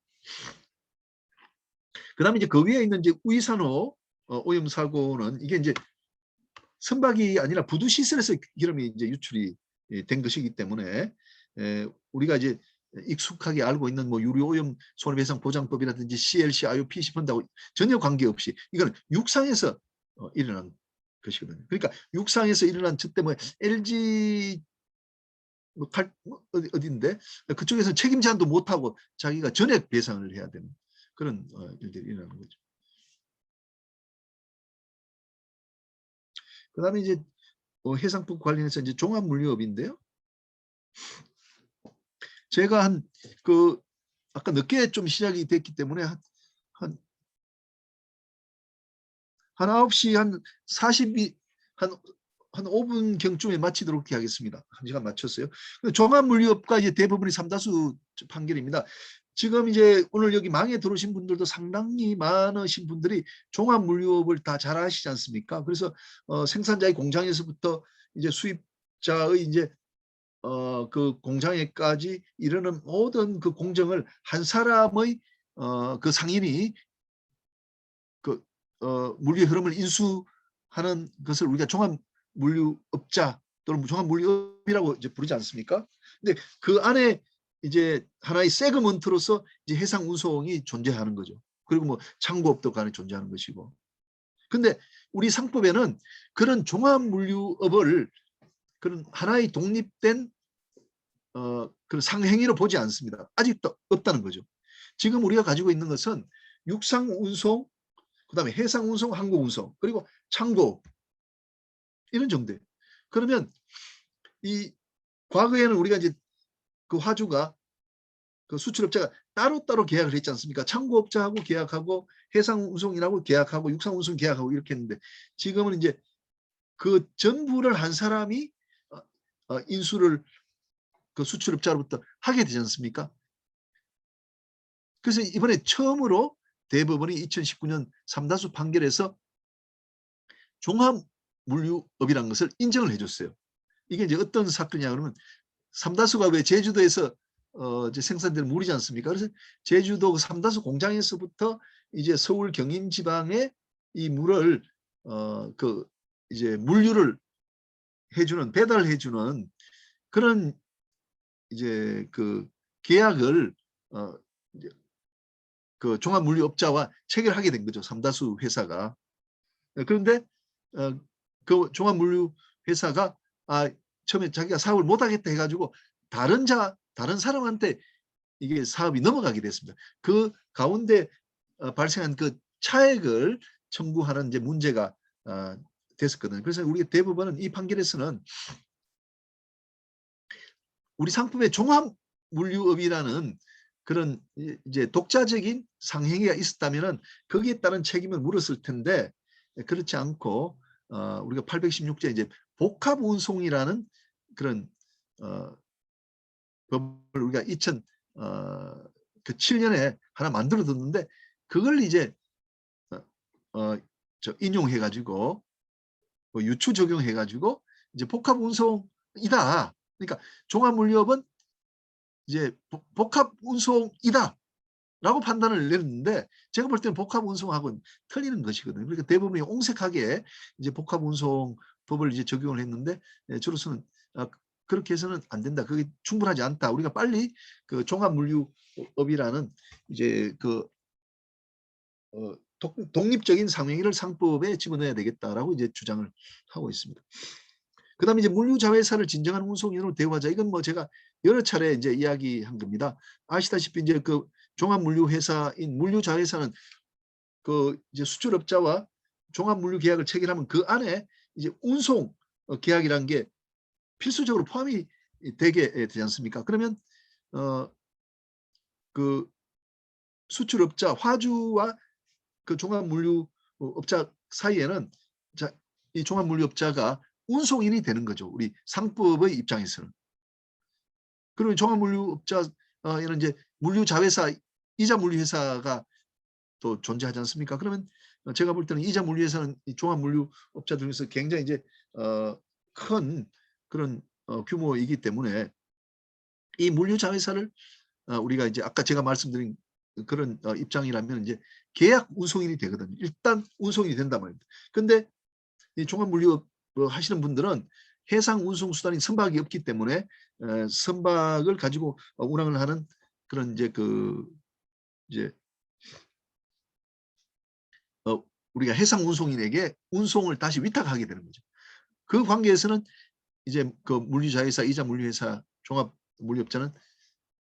그다음에 이제 그 위에 있는 이제 우이산호 오염 사고는 이게 이제 선박이 아니라 부두 시설에서 기름이 이제 유출이 된 것이기 때문에 우리가 이제 익숙하게 알고 있는 뭐 유료오염 손해배상 보장법이라든지 CLC, IOPC 펀드하고 전혀 관계없이 이거는 육상에서 일어난 것이거든요. 그러니까 육상에서 일어난 저 때문에 LG 어디인데 그쪽에서 책임 제한도 못하고 자기가 전액 배상을 해야 되는 그런 일들이 일어나는 거죠. 그다음에 이제 해상법 관련해서 이제 종합물류업인데요. 제가 아까 늦게 좀 시작이 됐기 때문에 한 9시 한 5분 경쯤에 마치도록 하겠습니다. 1시간 맞췄어요. 종합물류업가 이제 대부분이 삼다수 판결입니다. 지금 이제 오늘 여기 망에 들어오신 분들도 상당히 많으신 분들이 종합물류업을 다 잘 아시지 않습니까? 그래서 생산자의 공장에서부터 이제 수입자의 이제 그 공장에까지 이르는 모든 그 공정을 한 사람의 그 상인이 그 물류의 흐름을 인수하는 것을 우리가 종합물류업자 또는 종합물류업이라고 이제 부르지 않습니까? 근데 그 안에 이제 하나의 세그먼트로서 이제 해상운송이 존재하는 거죠. 그리고 뭐 창고업도 간에 존재하는 것이고. 근데 우리 상법에는 그런 종합물류업을 그런 하나의 독립된 그런 상행위로 보지 않습니다. 아직도 없다는 거죠. 지금 우리가 가지고 있는 것은 육상운송, 그다음에 해상운송, 항공운송, 그리고 창고 이런 정도예요. 그러면 이 과거에는 우리가 이제 그 화주가 그 수출업자가 따로따로 계약을 했지 않습니까? 창고업자하고 계약하고 해상운송이라고 계약하고 육상운송 계약하고 이렇게 했는데 지금은 이제 그 전부를 한 사람이 인수를 그 수출업자로부터 하게 되지 않습니까? 그래서 이번에 처음으로 대법원이 2019년 삼다수 판결에서 종합물류업이라는 것을 인정을 해줬어요. 이게 이제 어떤 사건이냐 그러면 삼다수가 왜 제주도에서 이제 생산되는 물이지 않습니까? 그래서 제주도 삼다수 공장에서부터 이제 서울 경인 지방에 이 물을 그 이제 물류를 해주는 배달해주는 그런 이제 그 계약을 이제 그 종합물류업자와 체결하게 된 거죠. 삼다수 회사가. 그런데 그 종합물류회사가 처음에 자기가 사업을 못하겠다 해가지고 다른 사람한테 이게 사업이 넘어가게 됐습니다. 그 가운데 발생한 그 차액을 청구하는 이제 문제가 됐었거든요. 그래서 우리 대법원은 이 판결에서는 우리 상품의 종합물류업이라는 그런 이제 독자적인 상행위가 있었다면은 거기에 따른 책임을 물었을 텐데 그렇지 않고 우리가 816조 이제 복합운송이라는 그런 법을 우리가 2007년에 하나 만들어뒀는데 그걸 이제 인용해가지고 유추 적용해가지고 이제 복합운송이다. 그러니까 종합물류업은 이제 복합운송이다. 라고 판단을 내렸는데 제가 볼 때는 복합운송하고는 틀리는 것이거든요. 그러니까 대부분이 옹색하게 이제 복합운송법을 이제 적용을 했는데 저로서는 그렇게 해서는 안 된다. 그게 충분하지 않다. 우리가 빨리 그 종합물류업이라는 이제 그 독립적인 상행위를 상법에 집어넣어야 되겠다라고 이제 주장을 하고 있습니다. 그다음에 이제 물류자회사를 진정한 운송인으로 대우하자. 이건 뭐 제가 여러 차례 이제 이야기한 겁니다. 아시다시피 이제 그 종합물류회사인 물류자회사는 그 이제 수출업자와 종합물류계약을 체결하면 그 안에 이제 운송 계약이라는 게 필수적으로 포함이 되게 되지 않습니까? 그러면 그 수출업자 화주와 그 종합물류업자 사이에는 이 종합물류업자가 운송인이 되는 거죠. 우리 상법의 입장에서는. 그러면 종합물류업자에는 이제 물류자회사, 이자물류회사가 또 존재하지 않습니까? 그러면 제가 볼 때는 이자물류회사는 이 종합물류업자 중에서 굉장히 이제 큰 그런 규모이기 때문에 이 물류자회사를 우리가 이제 아까 제가 말씀드린 그런 입장이라면 이제 계약 운송인이 되거든요. 일단 운송인이 된단 말입니다. 근데 이 종합물류업 하시는 분들은 해상 운송 수단인 선박이 없기 때문에 선박을 가지고 운항을 하는 그런 이제 우리가 해상 운송인에게 운송을 다시 위탁하게 되는 거죠. 그 관계에서는 이제 그 물류자회사, 이자 물류회사, 종합 물류업자는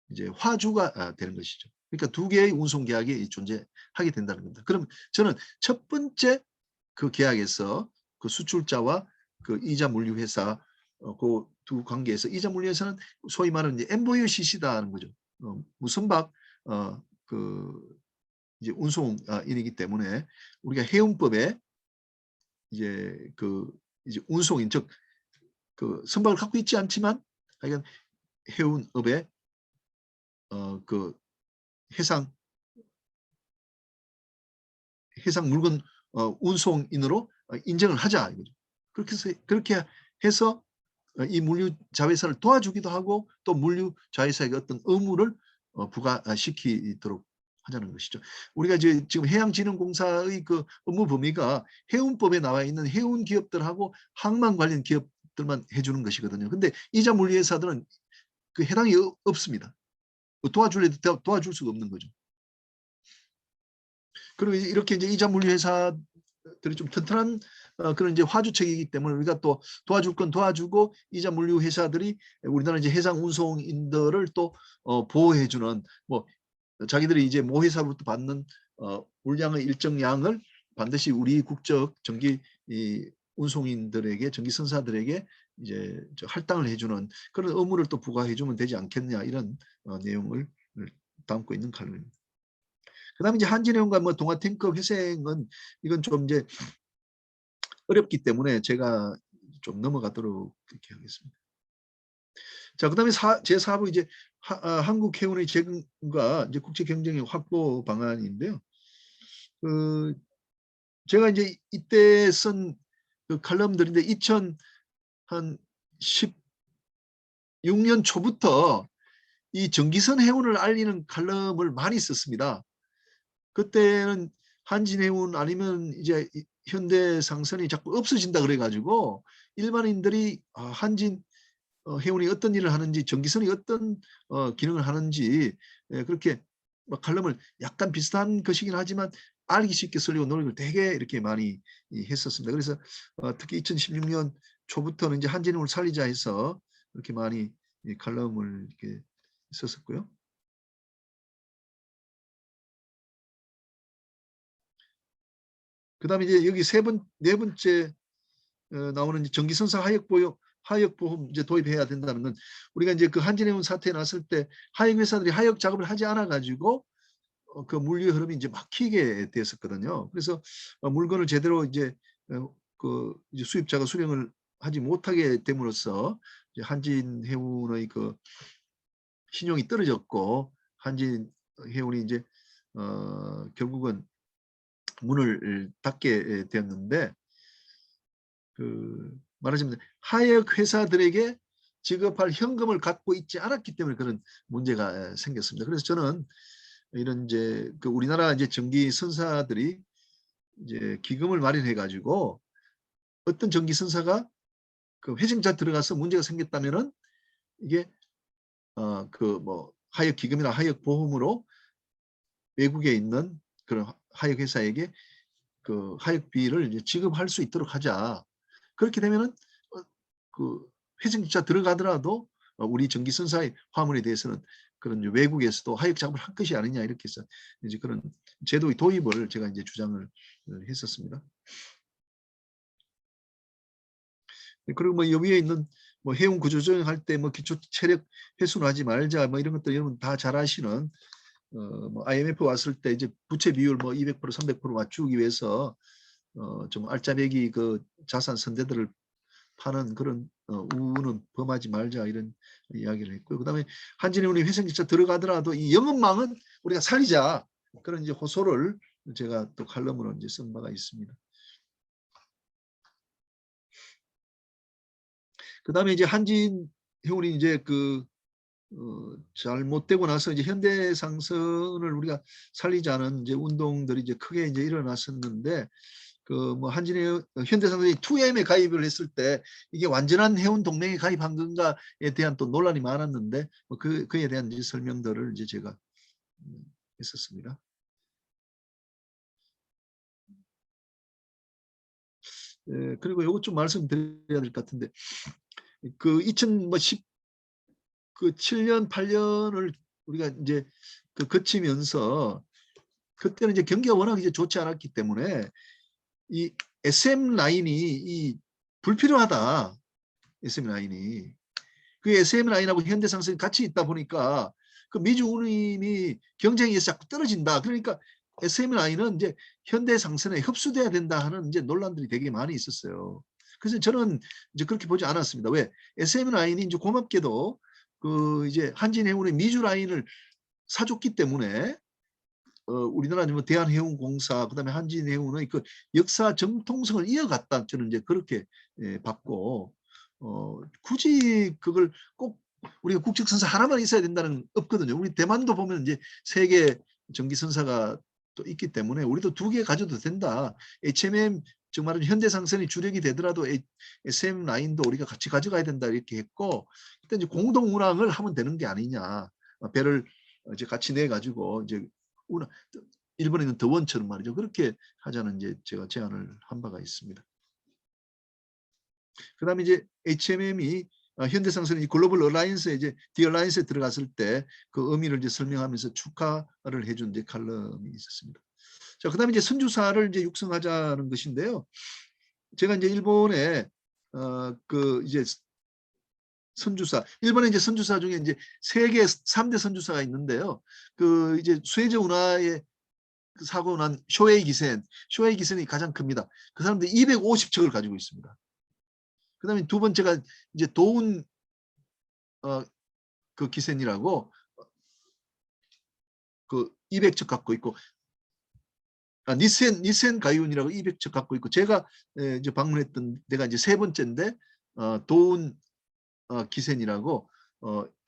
이제 화주가 되는 것이죠. 그러니까 두 개의 운송 계약이 존재하게 된다는 겁니다. 그럼 저는 첫 번째 그 계약에서 그 수출자와 그 이자 물류회사 그 두 관계에서 이자 물류회사는 소위 말하는 이제 MVOCC다는 거죠. 무선박 그 이제 운송인이기 때문에 우리가 해운법에 이제 이제 운송인 즉 그 선박을 갖고 있지 않지만 하여간 해운업의 그 해상 물건 운송인으로 인정을 하자 이거죠. 그렇게 해서 이 물류 자회사를 도와주기도 하고 또 물류 자회사에게 어떤 의무를 부과시키도록 하자는 것이죠. 우리가 지금 해양진흥공사의 그 업무 범위가 해운법에 나와 있는 해운 기업들하고 항만 관련 기업들만 해주는 것이거든요. 근데 이자 물류회사들은 그 해당이 없습니다. 도와줄래도 도와줄 수가 없는 거죠. 그리고 이렇게 이제 이자 물류회사들이 좀 튼튼한 그런 이제 화주책이기 때문에 우리가 또 도와줄 건 도와주고 이자 물류회사들이 우리나라 이제 해상 운송인들을 또 보호해주는 뭐 자기들이 이제 모회사로부터 받는 물량의 일정 양을 반드시 우리 국적 전기 운송인들에게 전기 선사들에게 이제 할당을 해주는 그런 의무를 또 부과해주면 되지 않겠냐 이런 내용을 담고 있는 칼럼입니다. 그다음에 이제 한진해운과 뭐 동아탱커 회생은 이건 좀 이제 어렵기 때문에 제가 좀 넘어가도록 그렇게 하겠습니다. 자, 그다음에 제4부 이제 한국 해운의 재건과 이제 국제 경쟁력 확보 방안인데요. 제가 이제 이때 쓴 그 칼럼들인데 2016년 초부터 이 전기선 해운을 알리는 칼럼을 많이 썼습니다. 그때는 한진해운 아니면 이제 현대상선이 자꾸 없어진다 그래가지고 일반인들이 한진 해운이 어떤 일을 하는지 전기선이 어떤 기능을 하는지 그렇게 칼럼을 약간 비슷한 것이긴 하지만 알기 쉽게 쓰려고 노력을 되게 이렇게 많이 했었습니다. 그래서 특히 2016년 초부터는 이제 한진해운을 살리자 해서 이렇게 많이 칼럼을 이렇게 썼었고요. 그다음에 이제 여기 네 번째 나오는 전기선사 하역보험 이제 도입해야 된다는 건 우리가 이제 그 한진해운 사태 났을 때 하역회사들이 하역 작업을 하지 않아 가지고 그 물류 흐름이 이제 막히게 됐었거든요. 그래서 물건을 제대로 이제 이제 수입자가 수령을 하지 못하게 됨으로써 이제 한진해운의 그 신용이 떨어졌고 한진해운이 이제 결국은 문을 닫게 되었는데 말하자면 하역 회사들에게 지급할 현금을 갖고 있지 않았기 때문에 그런 문제가 생겼습니다. 그래서 저는 이런 이제 우리나라 이제 전기 선사들이 이제 기금을 마련해 가지고 어떤 전기 선사가 그 회생자 들어가서 문제가 생겼다면은 이게 뭐 하역 기금이나 하역 보험으로 외국에 있는 그런 하역 회사에게 그 하역비를 이제 지급할 수 있도록 하자. 그렇게 되면은 그 회생자 들어가더라도 우리 전기선사의 화물에 대해서는 그런 외국에서도 하역 작업을 할 것이 아니냐 이렇게 해서 이제 그런 제도의 도입을 제가 이제 주장을 했었습니다. 그리고 뭐 여기에 있는 뭐 해운 구조조정 할 때 뭐 기초 체력 회수는 하지 말자 뭐 이런 것들 여러분 다 잘 아시는 뭐 IMF 왔을 때 이제 부채 비율 뭐 200% 300% 맞추기 위해서 좀 알짜배기 그 자산 선대들을 파는 그런 우는 범하지 말자 이런 이야기를 했고요. 그다음에 한진해운이 회생기차 들어가더라도 이 영업망은 우리가 살리자 그런 이제 호소를 제가 또 칼럼으로 이제 쓴 바가 있습니다. 그다음에 이제 한진해운이 이제 잘못되고 나서 이제 현대상선을 우리가 살리자는 이제 운동들이 이제 크게 이제 일어났었는데 그 뭐 현대상선이 2M에 가입을 했을 때 이게 완전한 해운 동맹에 가입한 건가에 대한 또 논란이 많았는데 뭐 그에 대한 이제 설명들을 이제 제가 했었습니다. 그리고 이것 좀 말씀드려야 될 것 같은데 그 2010 그 7년 8년을 우리가 이제 그 거치면서 그때는 이제 경기가 워낙 이제 좋지 않았기 때문에 이 SM 라인이 이 불필요하다. SM 라인이 그 SM 라인하고 현대상선이 같이 있다 보니까 그 미주 운임이 경쟁에서 자꾸 떨어진다. 그러니까 SM 라인은 이제 현대상선에 흡수돼야 된다 하는 이제 논란들이 되게 많이 있었어요. 그래서 저는 이제 그렇게 보지 않았습니다. 왜? SM 라인이 이제 고맙게도 그 이제 한진해운의 미주 라인을 사줬기 때문에 우리나라 뭐 대한해운공사 그다음에 한진해운의 그 역사 정통성을 이어갔다 저는 이제 그렇게 봤고 굳이 그걸 꼭 우리가 국책선사 하나만 있어야 된다는 없거든요. 우리 대만도 보면 이제 세계 전기선사가 또 있기 때문에 우리도 2개 가져도 된다. HMM 정말은 현대상선이 주력이 되더라도 SM 라인도 우리가 같이 가져가야 된다 이렇게 했고 일단 이제 공동 운항을 하면 되는 게 아니냐. 배를 이제 같이 내 가지고 이제 일본에 있는 더원처럼 말이죠. 그렇게 하자는 이제 제가 제안을 한 바가 있습니다. 그다음에 이제 HMM이 현대상선이 글로벌 어라이언스에 이제 디얼라이언스에 들어갔을 때 그 의미를 이제 설명하면서 축하를 해준 이제 칼럼이 있었습니다. 자, 그다음에 이제 선주사를 이제 육성하자는 것인데요. 제가 이제 일본에 그 이제 선주사, 일본에 이제 선주사 중에 이제 세계 3대 선주사가 있는데요. 그 이제 수에즈 운하에 사고 난 쇼헤이 기센이 가장 큽니다. 그 사람들이 250척을 가지고 있습니다. 그다음에 두 번째가 이제 도운 그 기센이라고 그 200척 갖고 있고 니센 가이온이라고 200척 갖고 있고 제가 이제 방문했던 데가 이제 세 번째인데 도운 기센이라고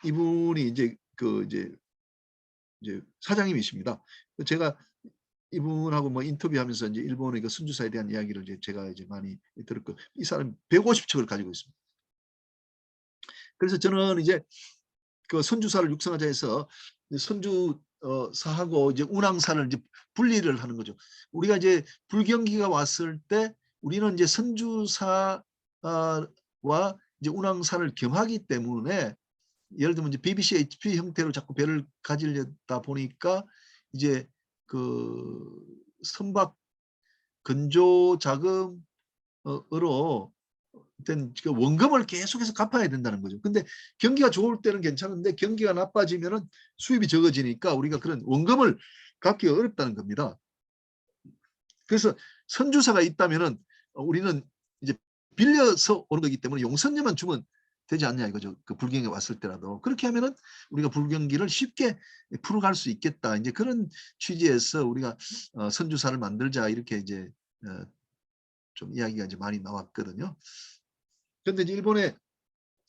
이분이 이제 그 이제 사장님이십니다. 제가 이분하고 뭐 인터뷰하면서 이제 일본의 그 선주사에 대한 이야기를 이제 제가 이제 많이 들었고 이 사람 150척을 가지고 있습니다. 그래서 저는 이제 그 선주사를 육성하자 해서 선주사하고 이제 운항사를 이제 분리를 하는 거죠. 우리가 이제 불경기가 왔을 때 우리는 이제 선주사와 이제 운항사를 겸하기 때문에 예를 들면 이제 BBC, HP 형태로 자꾸 배를 가지려다 보니까 이제 그 선박 건조 자금으로 된 원금을 계속해서 갚아야 된다는 거죠. 근데 경기가 좋을 때는 괜찮은데 경기가 나빠지면은 수입이 적어지니까 우리가 그런 원금을 갚기가 어렵다는 겁니다. 그래서 선주사가 있다면은 우리는 이제 빌려서 오는 거기 때문에 용선료만 주면 되지 않냐 이거죠. 그 불경이 왔을 때라도 그렇게 하면은 우리가 불경기를 쉽게 풀어갈 수 있겠다. 이제 그런 취지에서 우리가 선주사를 만들자 이렇게 이제 좀 이야기가 이제 많이 나왔거든요. 그런데 이제 일본에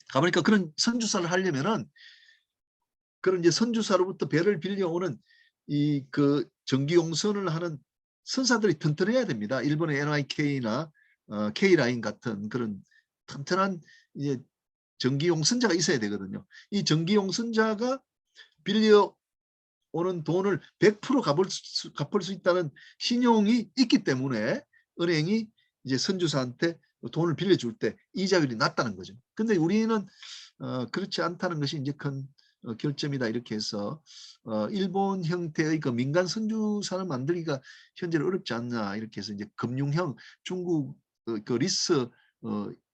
가보니까 그런 선주사를 하려면은 그런 이제 선주사로부터 배를 빌려오는 이 그 전기용선을 하는 선사들이 튼튼해야 됩니다. 일본의 NYK나 K라인 같은 그런 튼튼한 이제 전기용선자가 있어야 되거든요. 이 전기용선자가 빌려오는 돈을 100% 갚을 수 있다는 신용이 있기 때문에 은행이 이제 선주사한테 돈을 빌려줄 때 이자율이 낮다는 거죠. 근데 우리는 그렇지 않다는 것이 이제 큰 결점이다 이렇게 해서 일본 형태의 그 민간 선주사를 만들기가 현재는 어렵지 않나 이렇게 해서 이제 금융형 중국 그 리스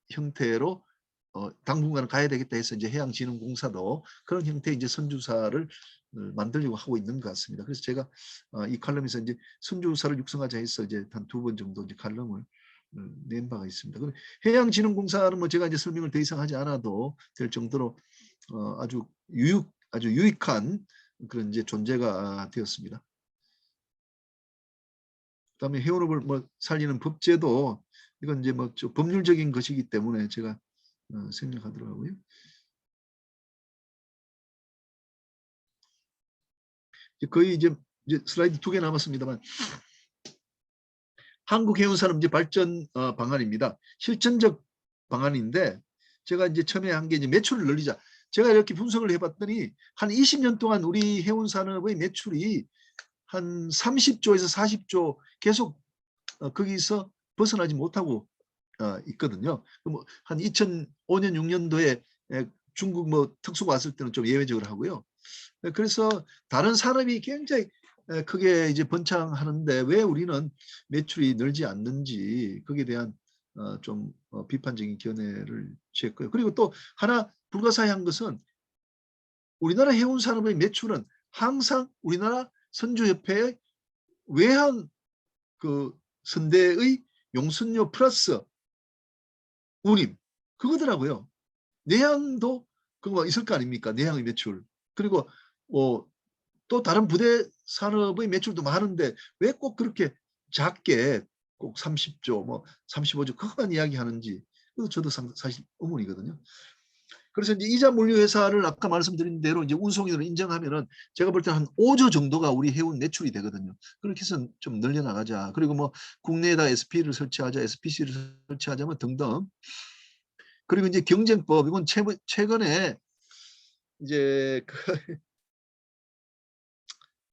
형태로 당분간은 가야 되겠다 해서 이제 해양진흥공사도 그런 형태의 이제 선주사를 만들려고 하고 있는 것 같습니다. 그래서 제가 이 칼럼에서 이제 선주사를 육성하자 해서 이제 한 2번 정도 이제 칼럼을 낸 바가 있습니다. 해양진흥공사는 뭐 제가 이제 설명을 더 이상 하지 않아도 될 정도로 아주 유익한 그런 이제 존재가 되었습니다. 그다음에 해운업을 뭐 살리는 법제도 이건 이제 뭐 법률적인 것이기 때문에 제가 생략하더라고요. 거의 이제 슬라이드 2개 남았습니다만 한국해운산업이제 발전 방안입니다. 실천적 방안인데 제가 이제 처음에 한 게 이제 매출을 늘리자. 제가 이렇게 분석을 해봤더니 한 20년 동안 우리 해운산업의 매출이 한 30조에서 40조 계속 거기서 벗어나지 못하고 있거든요. 한 2005년 6년도에 중국 뭐 특수가 왔을 때는 좀 예외적으로 하고요. 그래서 다른 산업이 굉장히 크게 이제 번창하는데 왜 우리는 매출이 늘지 않는지 거기에 대한 좀 비판적인 견해를 취했고요. 그리고 또 하나 불가사의한 것은 우리나라 해운 산업의 매출은 항상 우리나라 선주협회의 외항 그 선대의 용선료 플러스 운임 그거더라고요. 내항도 그거 있을 거 아닙니까? 내항의 매출. 그리고 또 다른 부대 산업의 매출도 많은데 왜 꼭 그렇게 작게 꼭 30조 뭐 35조 그것만 이야기하는지 저도 사실 의문이거든요. 그래서 이제 이자 물류 회사를 아까 말씀드린 대로 이제 운송인으로 인정하면은 제가 볼 때는 한 5조 정도가 우리 해운 매출이 되거든요. 그렇게 해서 좀 늘려나가자. 그리고 뭐 국내에다 SP를 설치하자, SPC를 설치하자 뭐 등등. 그리고 이제 경쟁법 이건 최근에 이제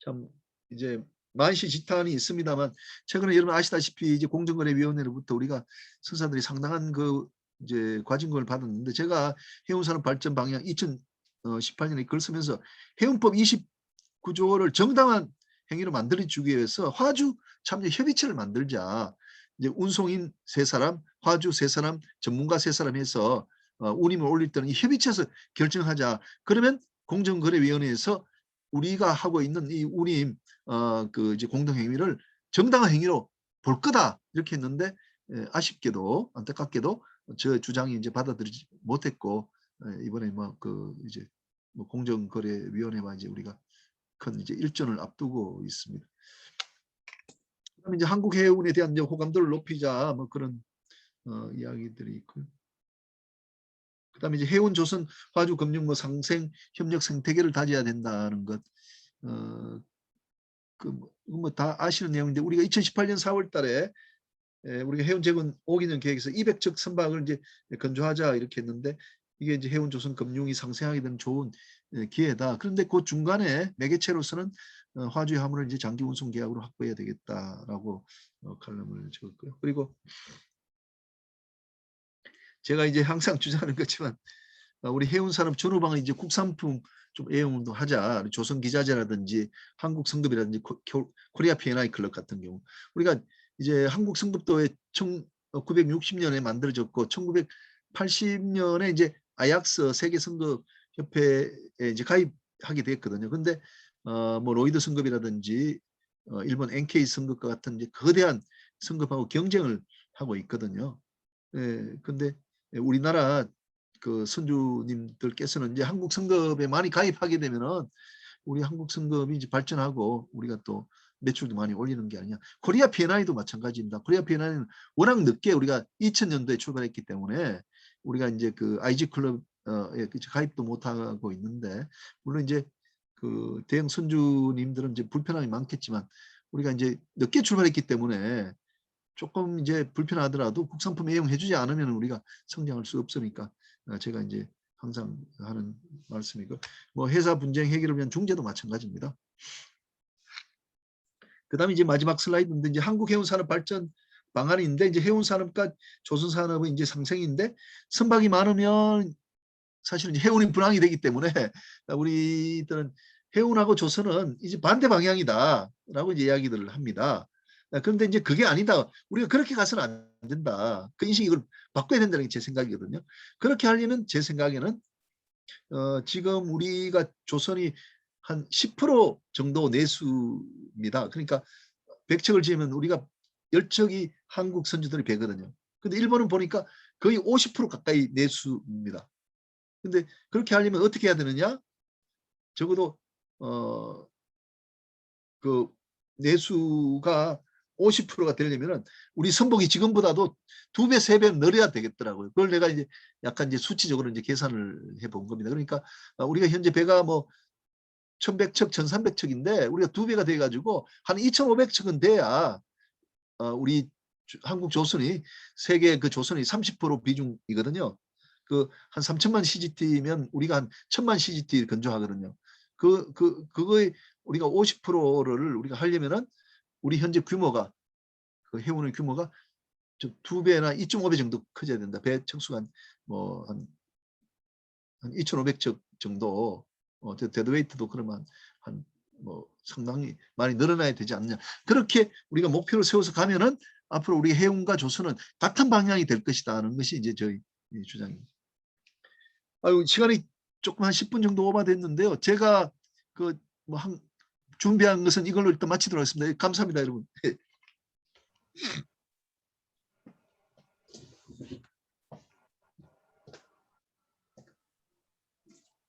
참 이제 만시지탄이 있습니다만 최근에 여러분 아시다시피 이제 공정거래위원회로부터 우리가 선사들이 상당한 그 이제 과징금을 받았는데 제가 해운산업 발전 방향 2018년에 글 쓰면서 해운법 29조를 정당한 행위로 만들어주기 위해서 화주 참여 협의체를 만들자. 이제 운송인 3사람, 화주 3사람, 전문가 3사람 해서 운임을 올릴 때는 이 협의체에서 결정하자. 그러면 공정거래위원회에서 우리가 하고 있는 이 운임 그 이제 공동행위를 정당한 행위로 볼 거다 이렇게 했는데 아쉽게도 안타깝게도 저 주장이 이제 받아들이지 못했고 이번에 뭐 그 이제 뭐 공정거래위원회와 이제 우리가 큰 이제 일전을 앞두고 있습니다. 그다음에 이제 한국해운에 대한 이제 호감도를 높이자 뭐 그런 이야기들이 있고요. 그다음에 이제 해운 조선 화주 금융 뭐 상생 협력 생태계를 다져야 된다는 것. 뭐 다 아시는 내용인데 우리가 2018년 4월달에 우리가 해운 재건 5기년 계획에서 200척 선박을 이제 건조하자 이렇게 했는데 이게 이제 해운 조선 금융이 상생하게 되는 좋은 기회다. 그런데 그 중간에 매개체로서는 화주의 화물을 이제 장기 운송 계약으로 확보해야 되겠다라고 칼럼을 적었고요. 그리고 제가 이제 항상 주장하는 것지만 우리 해운산업 전후방은 이제 국산품 좀 애용도 하자. 조선기자재라든지 한국성급이라든지 코리아 P&I 클럽 같은 경우 우리가 이제 한국성급도 1960년에 만들어졌고 1980년에 이제 아약스 세계성급협회에 이제 가입하게 됐거든요. 근데 뭐 로이드 성급이라든지 일본 NK 성급과 같은 이제 거대한 성급하고 경쟁을 하고 있거든요. 근데 우리나라 그 선주님들께서는 이제 한국 성급에 많이 가입하게 되면은 우리 한국 성급이 이제 발전하고 우리가 또 매출도 많이 올리는 게 아니냐. 코리아 P&I도 마찬가지입니다. 코리아 P&I는 워낙 늦게 우리가 2000년도에 출발했기 때문에 우리가 이제 그 IG 클럽에 가입도 못 하고 있는데 물론 이제 그 대형 선주님들은 이제 불편함이 많겠지만 우리가 이제 늦게 출발했기 때문에 조금 이제 불편하더라도 국산품 애용해주지 않으면 우리가 성장할 수 없으니까 제가 이제 항상 하는 말씀이고 뭐 회사 분쟁 해결을 위한 중재도 마찬가지입니다. 그다음에 이제 마지막 슬라이드인데 이제 한국 해운산업 발전 방안인데 이제 해운산업과 조선산업은 이제 상생인데 선박이 많으면 사실은 이제 해운이 불황이 되기 때문에 우리들은 해운하고 조선은 이제 반대 방향이다라고 이제 이야기들을 합니다. 그런데 이제 그게 아니다. 우리가 그렇게 가서는 안 된다. 그 인식 이걸 바꿔야 된다는 게 제 생각이거든요. 그렇게 하려면 제 생각에는 지금 우리가 조선이 한 10% 정도 내수입니다. 그러니까 100척을 지으면 우리가 10척이 한국 선주들이 배거든요. 근데 일본은 보니까 거의 50% 가까이 내수입니다. 근데 그렇게 하려면 어떻게 해야 되느냐? 적어도 그 내수가 50%가 되려면은 우리 선복이 지금보다도 2배, 3배 늘어야 되겠더라고요. 그걸 내가 이제 약간 이제 수치적으로 이제 계산을 해본 겁니다. 그러니까 우리가 현재 배가 뭐 1100척, 1300척인데 우리가 2배가 돼가지고 한 2500척은 돼야 우리 한국 조선이 세계 그 조선이 30% 비중이거든요. 그 한 3천만 CGT면 우리가 한 1,000만 CGT 건조하거든요. 그거의 우리가 50%를 우리가 하려면은 우리 현재 규모가 그 해운의 규모가 2배나 2.5배 정도 커져야 된다. 배 척수가 뭐한 2,500척 정도. 데드웨이트도 그러면 한 뭐 상당히 많이 늘어나야 되지 않느냐. 그렇게 우리가 목표를 세워서 가면은 앞으로 우리 해운과 조선은 같은 방향이 될 것이다 하는 것이 이제 저희 주장입니다. 아유, 시간이 조금 한 10분 정도 오버됐는데요. 제가 그 뭐 준비한 것은 이걸로 일단 마치도록 하겠습니다. 감사합니다, 여러분.